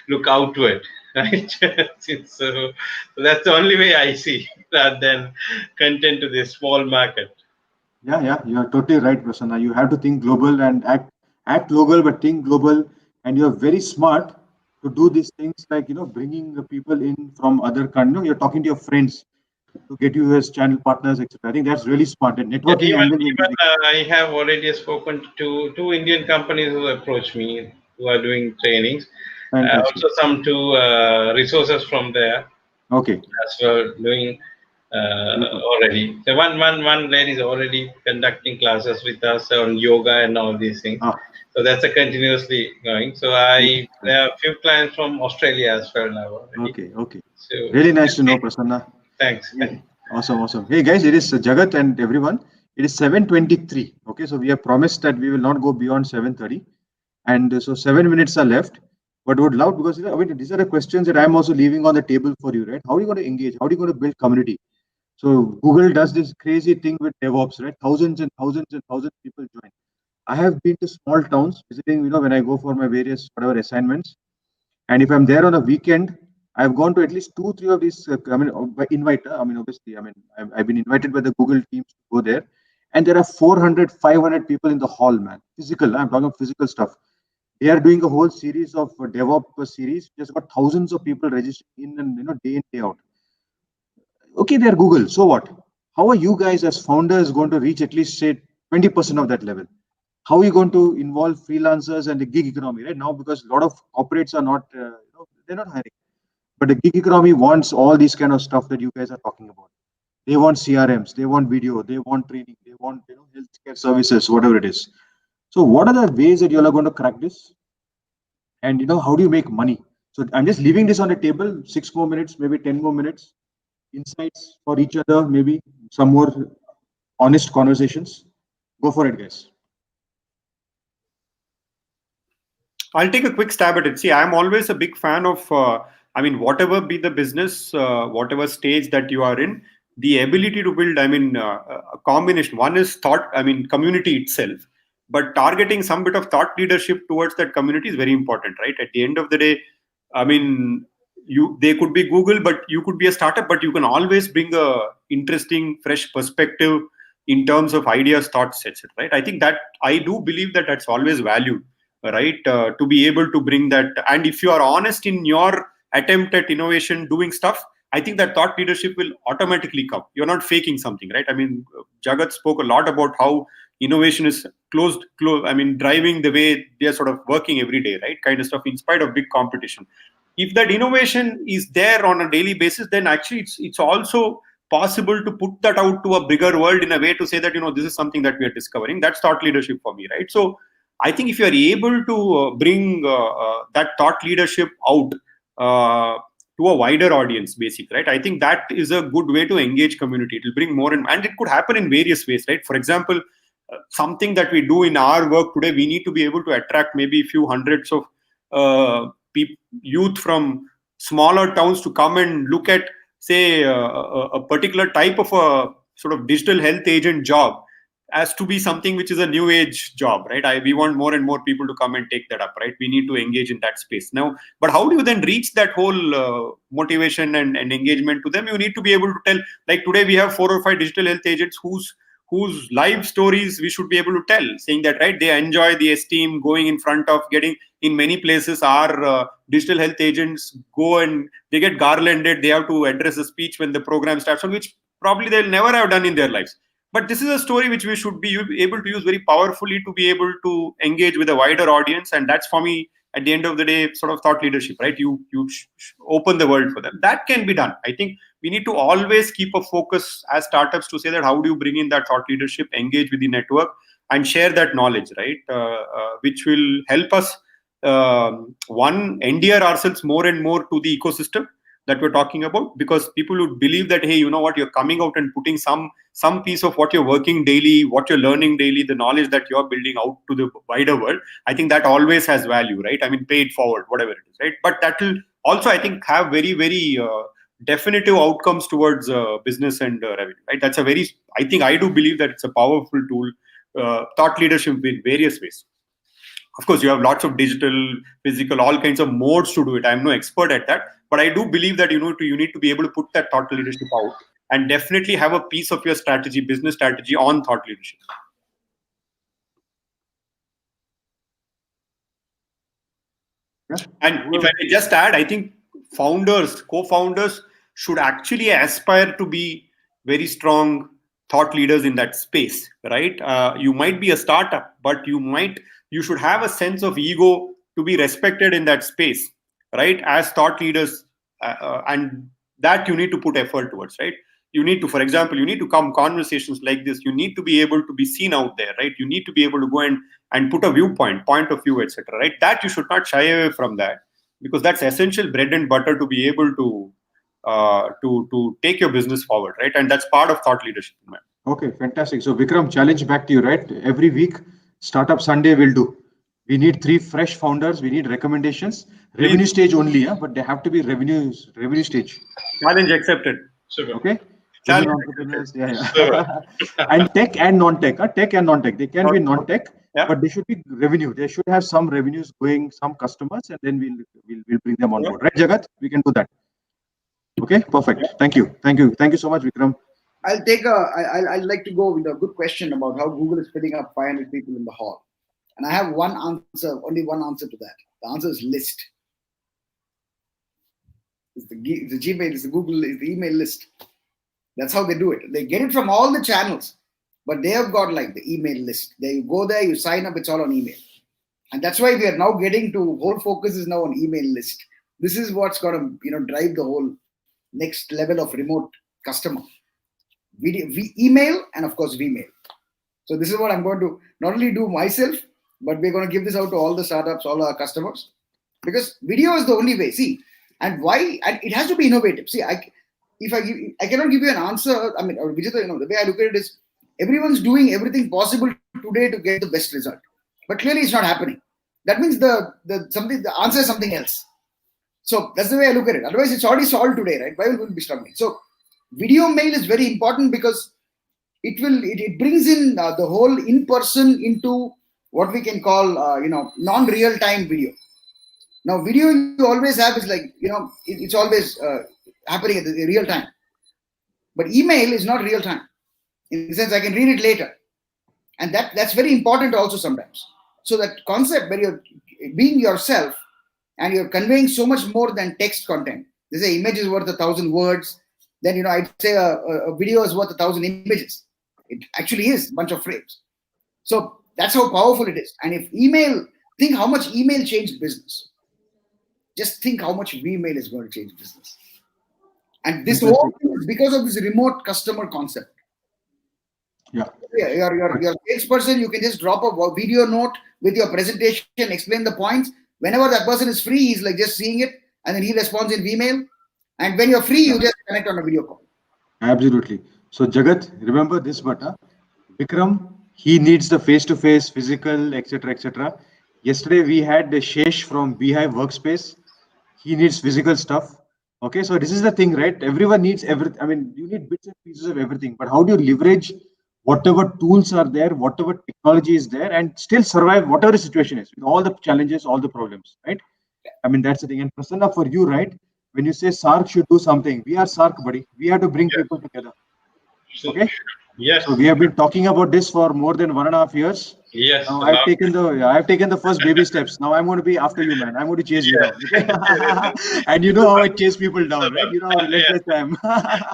look outward, right? so that's the only way I see, rather than content to this small market. Yeah, you are totally right, Prasanna. You have to think global and act local, but think global. And you are very smart to do these things, like bringing the people in from other countries. You're talking to your friends to get you as channel partners, etc. I think that's really smart. And networking I have already spoken to two Indian companies who approached me, who are doing trainings. Also some two resources from there. Okay. As well, doing already. So one lady is already conducting classes with us on yoga and all these things. So that's a continuously going. So there are a few clients from Australia as well now already. Okay. So really nice to know, Prasanna. Thanks. Yeah. Awesome. Hey guys, it is Jagat and everyone. It is 7:23. Okay, so we have promised that we will not go beyond 7:30, and so 7 minutes are left. But would love, because these are the questions that I'm also leaving on the table for you, right? How are you going to engage? How are you going to build community? So Google does this crazy thing with DevOps, right? Thousands and thousands and thousands of people join. I have been to small towns visiting, when I go for my various whatever assignments, and if I'm there on a weekend, I've gone to at least 2-3 of these. By invite. Obviously, I've been invited by the Google teams to go there, and there are 400, 500 people in the hall, man. Physical. I'm talking physical stuff. They are doing a whole series of DevOps series. Just got thousands of people registering in, and day in, day out. Okay, they're Google. So what? How are you guys as founders going to reach at least, say, 20% of that level? How are you going to involve freelancers and the gig economy right now? Because a lot of corporates are not, they're not hiring. But the gig economy wants all these kind of stuff that you guys are talking about. They want CRMs, they want video, they want training, they want healthcare services, whatever it is. So what are the ways that you all are going to crack this? And how do you make money? So I'm just leaving this on the table, 6 more minutes, maybe 10 more minutes, insights for each other, maybe some more honest conversations. Go for it, guys. I'll take a quick stab at it. See, I'm always a big fan of, whatever be the business, whatever stage that you are in, the ability to build, a combination. One is thought, community itself, but targeting some bit of thought leadership towards that community is very important, right? At the end of the day, they could be Google, but you could be a startup, but you can always bring a interesting, fresh perspective in terms of ideas, thoughts, etc. Right? I think that I do believe that that's always valued, right? To be able to bring that, and if you are honest in your attempt at innovation, doing stuff, I think that thought leadership will automatically come. You're not faking something, right? Jagat spoke a lot about how innovation is driving the way they're sort of working every day, right? Kind of stuff in spite of big competition. If that innovation is there on a daily basis, then actually it's also possible to put that out to a bigger world in a way to say that, this is something that we are discovering. That's thought leadership for me, right? So I think if you are able to bring that thought leadership out to a wider audience, basically, right? I think that is a good way to engage community. It will bring more, and it could happen in various ways, right? For example, something that we do in our work today, we need to be able to attract maybe a few hundreds of youth from smaller towns to come and look at, say, a particular type of a sort of digital health agent job as to be something which is a new age job, right? We want more and more people to come and take that up, right? We need to engage in that space now. But how do you then reach that whole motivation and engagement to them? You need to be able to tell, like today we have 4 or 5 digital health agents whose live stories we should be able to tell, saying that, right, they enjoy the esteem going in front of getting in many places. Our digital health agents go and they get garlanded. They have to address a speech when the program starts, which probably they'll never have done in their lives. But this is a story which we should be able to use very powerfully to be able to engage with a wider audience. And that's, for me, at the end of the day, sort of thought leadership, right? You open the world for them. That can be done. I think we need to always keep a focus as startups to say that how do you bring in that thought leadership, engage with the network, and share that knowledge, right? Which will help us, endear ourselves more and more to the ecosystem that we're talking about, because people would believe that, hey, you know what, you're coming out and putting some piece of what you're working daily, what you're learning daily, the knowledge that you're building out to the wider world. I think that always has value, right? Pay it forward, whatever it is, right? But that will also, I think, have very, very definitive outcomes towards business and revenue, right? That's I do believe that it's a powerful tool, thought leadership in various ways. Of course, you have lots of digital, physical, all kinds of modes to do it. I'm no expert at that, but I do believe that you need to be able to put that thought leadership out and definitely have a piece of your strategy, business strategy, on thought leadership. And if I may just add, I think co-founders should actually aspire to be very strong thought leaders in that space, right? You might be a startup, but you should have a sense of ego to be respected in that space, right? As thought leaders, and that you need to put effort towards, right? You need to, for example, come conversations like this. You need to be able to be seen out there, right? You need to be able to go and put a point of view, etc., right? That you should not shy away from that, because that's essential bread and butter to be able to take your business forward, right? And that's part of thought leadership. Okay, fantastic. So Vikram, challenge back to you, right? Every week, Startup Sunday will do. We need 3 fresh founders. We need recommendations. Revenue stage only, but they have to be revenue stage. Challenge accepted. Super. Okay. Challenge entrepreneurs, and tech and non-tech. Tech and non-tech. They can be non-tech, but they should be revenue. They should have some revenues going, some customers, and then we'll bring them on board. Right, Jagat? We can do that. Okay, perfect. Thank you so much, Vikram. I'd like to go with a good question about how Google is filling up 500 people in the hall. And I have only one answer to that. The answer is list. It's the Gmail, it's the Google, it's the email list. That's how they do it. They get it from all the channels, but they have got like the email list. You go there, you sign up, it's all on email. And that's why we are now getting to, whole focus is now on email list. This is what's going to drive the whole next level of remote customer. We email and of course Vmail. So this is what I'm going to not only do myself, but we're going to give this out to all the startups, all our customers. because video is the only way. See, and why? And it has to be innovative. See, I cannot give you an answer. I mean, or Vijetha, the way I look at it is everyone's doing everything possible today to get the best result, but clearly it's not happening. That means the answer is something else. So that's the way I look at it. Otherwise, it's already solved today, right? Why will we be struggling? So video mail is very important because it brings in the whole in person into what we can call non-real time video. Now video you always have is like it's always happening at the real time, but email is not real time in the sense I can read it later, and that's very important also sometimes. So that concept where you're being yourself and you're conveying so much more than text content. They say image is worth 1,000 words. Then I'd say a video is worth 1,000 images. It actually is a bunch of frames. So that's how powerful it is. And if email, think how much email changed business. Just think how much email is going to change business. And this whole thing is because of this remote customer concept. Yeah. Your salesperson, you can just drop a video note with your presentation, explain the points. Whenever that person is free, he's like just seeing it, and then he responds in email. And when you're free, you just connect on a video call. Absolutely. So Jagat, remember this, Vikram, he needs the face-to-face, physical, etc., etc. Yesterday we had the Shesh from Beehive Workspace. He needs physical stuff. Okay, so this is the thing, right? Everyone needs everything. I mean, you need bits and pieces of everything. But how do you leverage whatever tools are there, whatever technology is there, and still survive whatever the situation is, with all the challenges, all the problems, right? I mean, that's the thing. And Prasanna, for you, right? When you say SARC should do something, we are SARC, buddy. We have to bring people together. Okay? Yes. So we have been talking about this for more than 1.5 years. Yes. Now I've taken the first baby steps. Now I'm going to be after you, man. I'm going to chase you down. Okay? And you know how I chase people down, right? You know how relentless I am.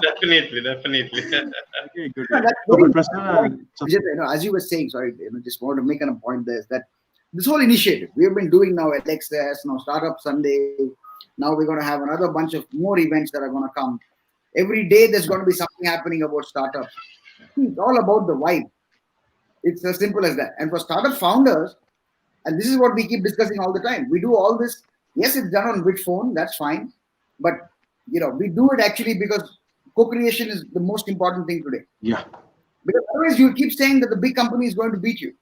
Definitely. Okay, good. No, So, but Prasanna, as you were saying, sorry, just want to make a point there is that this whole initiative we have been doing now at LXS, now Startup Sunday, now we're going to have another bunch of more events that are going to come. Every day there's going to be something happening about startups. It's all about the vibe. It's as simple as that. And for startup founders, and this is what we keep discussing all the time, we do all this. Yes, it's done on which phone, that's fine. But we do it actually because co-creation is the most important thing today. Yeah. Because otherwise you'll keep saying that the big company is going to beat you.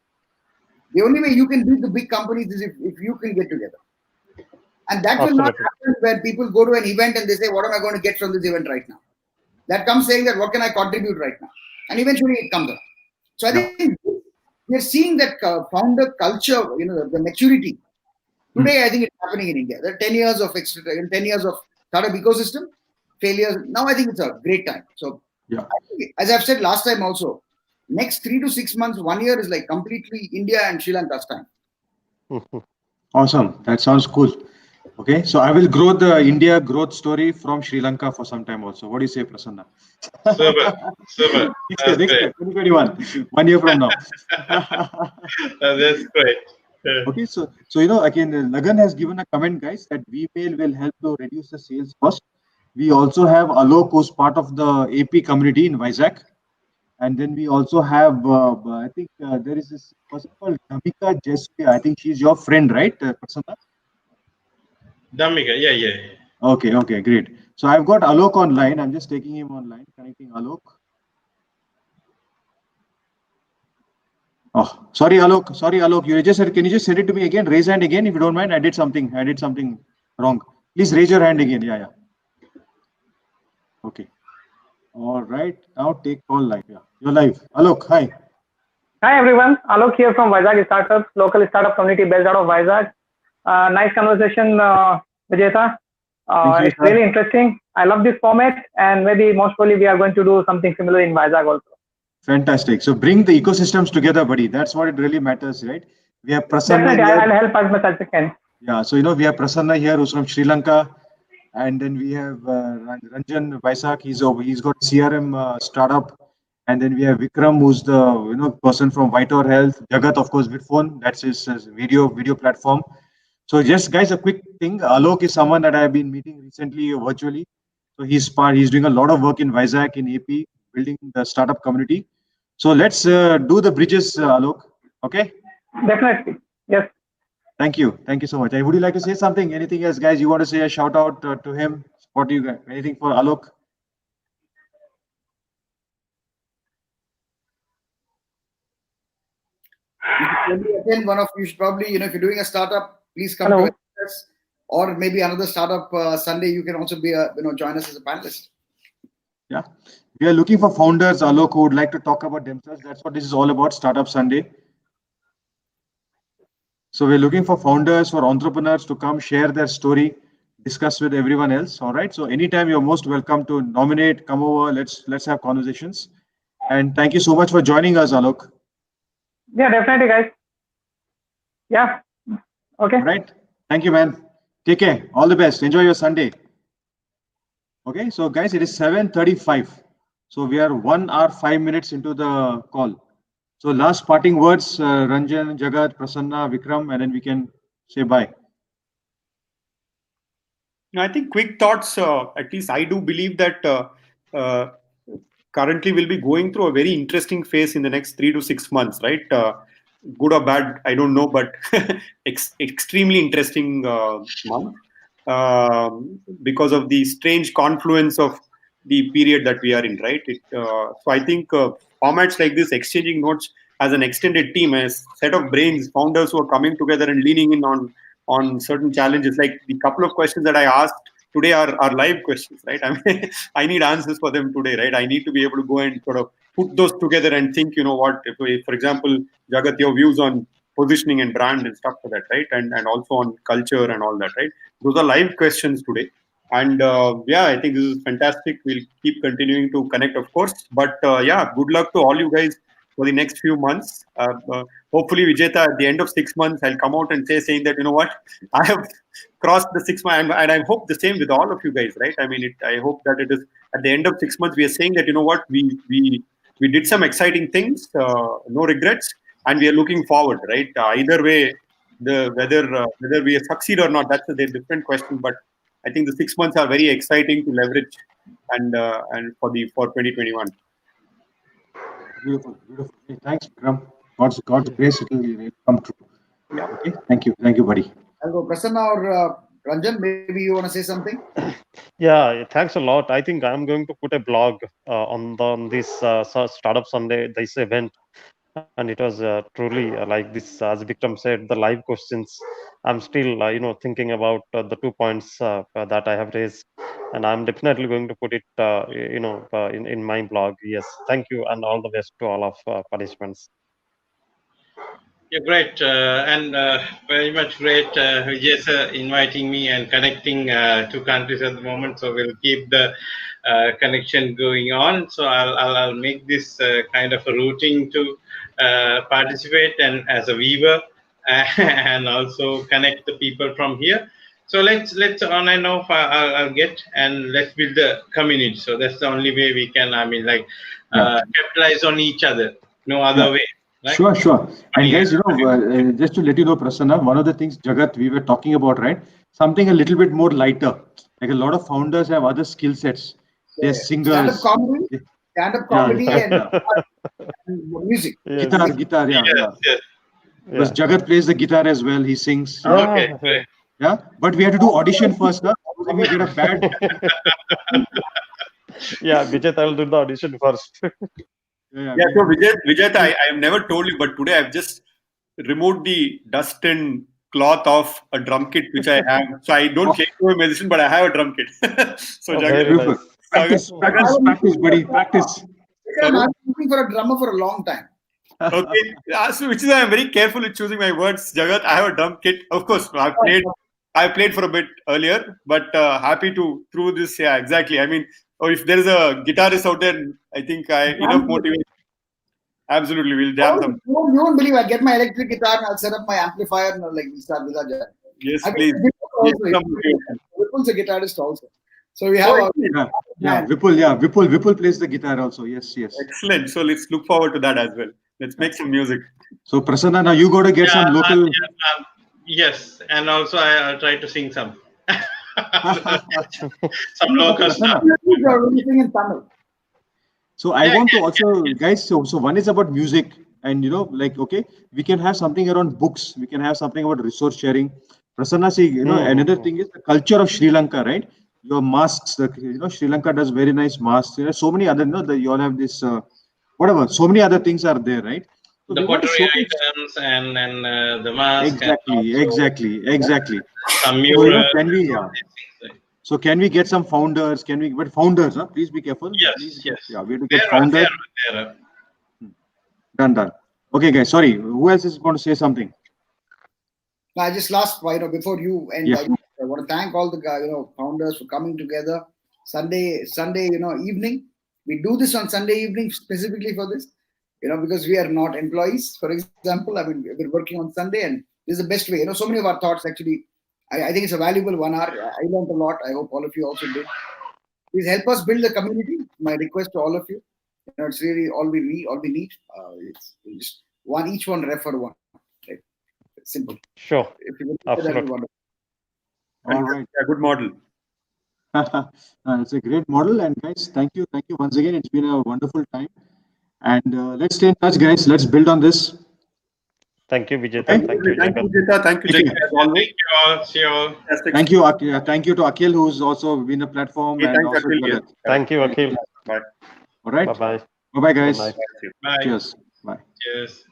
The only way you can beat the big companies is if you can get together. And that will not happen when people go to an event and they say, what am I going to get from this event right now? That comes saying that what can I contribute right now? And eventually it comes up. So I think we're seeing that founder culture, the maturity. Today, I think it's happening in India. There are 10 years of startup ecosystem, failures. Now I think it's a great time. So I think, as I've said last time also, next 3 to 6 months, 1 year is like completely India and Sri Lanka's time. Awesome. That sounds cool. Okay, so I will grow the India growth story from Sri Lanka for some time also. What do you say, Prasanna? Super. Next year, 2021, 1 year from now. That's great. Okay, so again, Lagan has given a comment, guys, that Vmail will help to reduce the sales cost. We also have Alok, who's part of the AP community in Baisak. And then we also have, I think there is this person called Damika Jespi. I think she's your friend, right, Prasanna? Damika, yeah. Okay, great. So I've got Alok online. I'm just taking him online, connecting Alok. Oh, sorry, Alok. You just said, can you just send it to me again? Raise hand again if you don't mind. I did something wrong. Please raise your hand again. Yeah. Okay. All right. Now take call live. Yeah, you're live. Alok, hi. Hi everyone. Alok here from Vizag Startups, local startup community based out of Vizag. Nice conversation, Vijetha. It's really interesting. I love this format, and maybe most probably we are going to do something similar in Vizag also. Fantastic. So bring the ecosystems together, buddy. That's what it really matters, right? We have Prasanna. Definitely, I'll help as much as I can. Yeah. So we have Prasanna here, who's from Sri Lanka, and then we have Ranjan Baisak. He's got CRM startup, and then we have Vikram, who's the person from Vitor Health. Jagat, of course, Vidphone. That's his video platform. So just guys, a quick thing. Alok is someone that I've been meeting recently virtually. So he's doing a lot of work in Vizag, in AP, building the startup community. So let's do the bridges, Alok. Okay? Definitely. Yes. Thank you. Thank you so much. And would you like to say something? Anything else, guys? You want to say a shout out to him? What do you got? Anything for Alok? You should probably attend one of you should probably, if you're doing a startup, please come Hello. to us. Or maybe another startup Sunday, you can also be join us as a panelist. Yeah. We are looking for founders, Alok, who would like to talk about themselves. That's what this is all about, Startup Sunday. So we're looking for founders, for entrepreneurs to come share their story, discuss with everyone else. All right. So anytime you're most welcome to nominate, come over. Let's have conversations. And thank you so much for joining us, Alok. Yeah, definitely, guys. Yeah. Okay. All right. Thank you, man. Take care. All the best. Enjoy your Sunday. Okay. So guys, it is 7:35. So we are 1 hour, 5 minutes into the call. So last parting words, Ranjan, Jagat, Prasanna, Vikram, and then we can say bye. I think quick thoughts. At least I do believe that currently we'll be going through a very interesting phase in the next 3 to 6 months, right? Good or bad, I don't know, but extremely interesting month because of the strange confluence of the period that we are in, right? So I think formats like this, exchanging notes as an extended team, as set of brains, founders who are coming together and leaning in on certain challenges. Like the couple of questions that I asked today are live questions, right? I mean, I need answers for them today, right? I need to be able to go and sort of put those together and think, what, if, for example, Jagat, your views on positioning and brand and stuff for that, right? And also on culture and all that, right? Those are live questions today. And I think this is fantastic. We'll keep continuing to connect, of course. But good luck to all you guys for the next few months. Hopefully, Vijetha, at the end of 6 months, I'll come out and saying that, I have crossed the 6 months. And I hope the same with all of you guys, right? I mean, I hope that it is at the end of 6 months, we are saying that, we did some exciting things, no regrets, and we are looking forward, right? Either way, whether we succeed or not, that's a different question. But I think the 6 months are very exciting to leverage and for 2021. Beautiful, beautiful. Hey, thanks, Vikram. God's grace, it will come true. Yeah. Okay. Thank you, buddy. I'll go. Prasanna or Ranjan, maybe you want to say something? Yeah, thanks a lot. I think I'm going to put a blog on this Startup Sunday, this event. And it was truly like this, as Vikram said, the live questions. I'm still, thinking about the 2 points that I have raised, and I'm definitely going to put it, in my blog. Yes, thank you, and all the best to all of participants. Yeah, great, and very much great, Vijetha, inviting me and connecting two countries at the moment. So we'll keep the connection going on. So I'll make this kind of a routine to participate and as a viewer and also connect the people from here. So let's on and off. I'll get and let's build the community. So that's the only way we can. Capitalize on each other. No other way. Right? Sure. And guys, just to let you know, Prasanna, one of the things, Jagat, we were talking about, right? Something a little bit more lighter. Like a lot of founders have other skill sets. They're singers. Stand-up comedy and music. Guitar, yeah. Yes. Because Jagat plays the guitar as well. He sings. Okay. Great. Yeah, but we have to do audition first, huh? We get a bad. Yeah, Vijetha will do the audition first. So Vijetha, I have never told you, but today I've just removed the dust and cloth off a drum kit which I have. So I don't claim to be a musician, but I have a drum kit. So Jagat, practice, buddy, practice. I'm looking for a drummer for a long time. Okay, so which is why I'm very careful with choosing my words, Jagat. I have a drum kit. Of course, I played for a bit earlier, but happy to through this. Yeah, exactly. I mean, if there is a guitarist out there, I think enough motivation. Absolutely, we'll jam some. You won't believe I get my electric guitar and I'll set up my amplifier and we'll start with that. Yes, please. Vipul's a guitarist also. So we have. Vipul plays the guitar also. Yes. Excellent. So let's look forward to that as well. Let's make some music. So Prasanna, now you got to get some local. Yes, and also I'll try to sing some. Some local stuff. In Tamil. So I want to also, guys. So one is about music, And like, okay, we can have something around books, we can have something about resource sharing. Prasanna, see, another thing is the culture of Sri Lanka, right? Your masks, Sri Lanka does very nice masks. So many other, you all have this, whatever, so many other things are there, right? So The we want to pottery showcase. items and the mask and Exactly. some So, mural. can we, so can we get some founders? Can we get founders? Huh? Please be careful. Please Yes. yeah, we have to get There founders. are. Done. Okay, guys. Sorry. Who else is going to say something? I just last, before you end, Yeah. I want to thank all the founders for coming together. Sunday, evening. We do this on Sunday evening specifically for this, because we are not employees. For example, I mean, we're working on Sunday, and this is the best way. So many of our thoughts actually. I think it's a valuable 1 hour. I learned a lot. I hope all of you also did. Please help us build the community. My request to all of you. It's really all we need. It's just each one refer one. Right? It's simple. Sure. If you Absolutely. All right. A good model. It's a great model, and guys, thank you once again. It's been a wonderful time, and let's stay in touch, guys. Let's build on this. Thank you, Vijetha. Okay. Thank you, Jagat. Vijetha. Thank you, Jagat, as always. Thank you all. See you all. Thank you, thank you to Akhil, who's also been a platform, Hey, and thanks, also Akhil. Jagat. Yes. Thank you, Akhil. Bye. All right. Bye-bye. Bye, guys. Good night. Bye. Cheers. Bye. Cheers.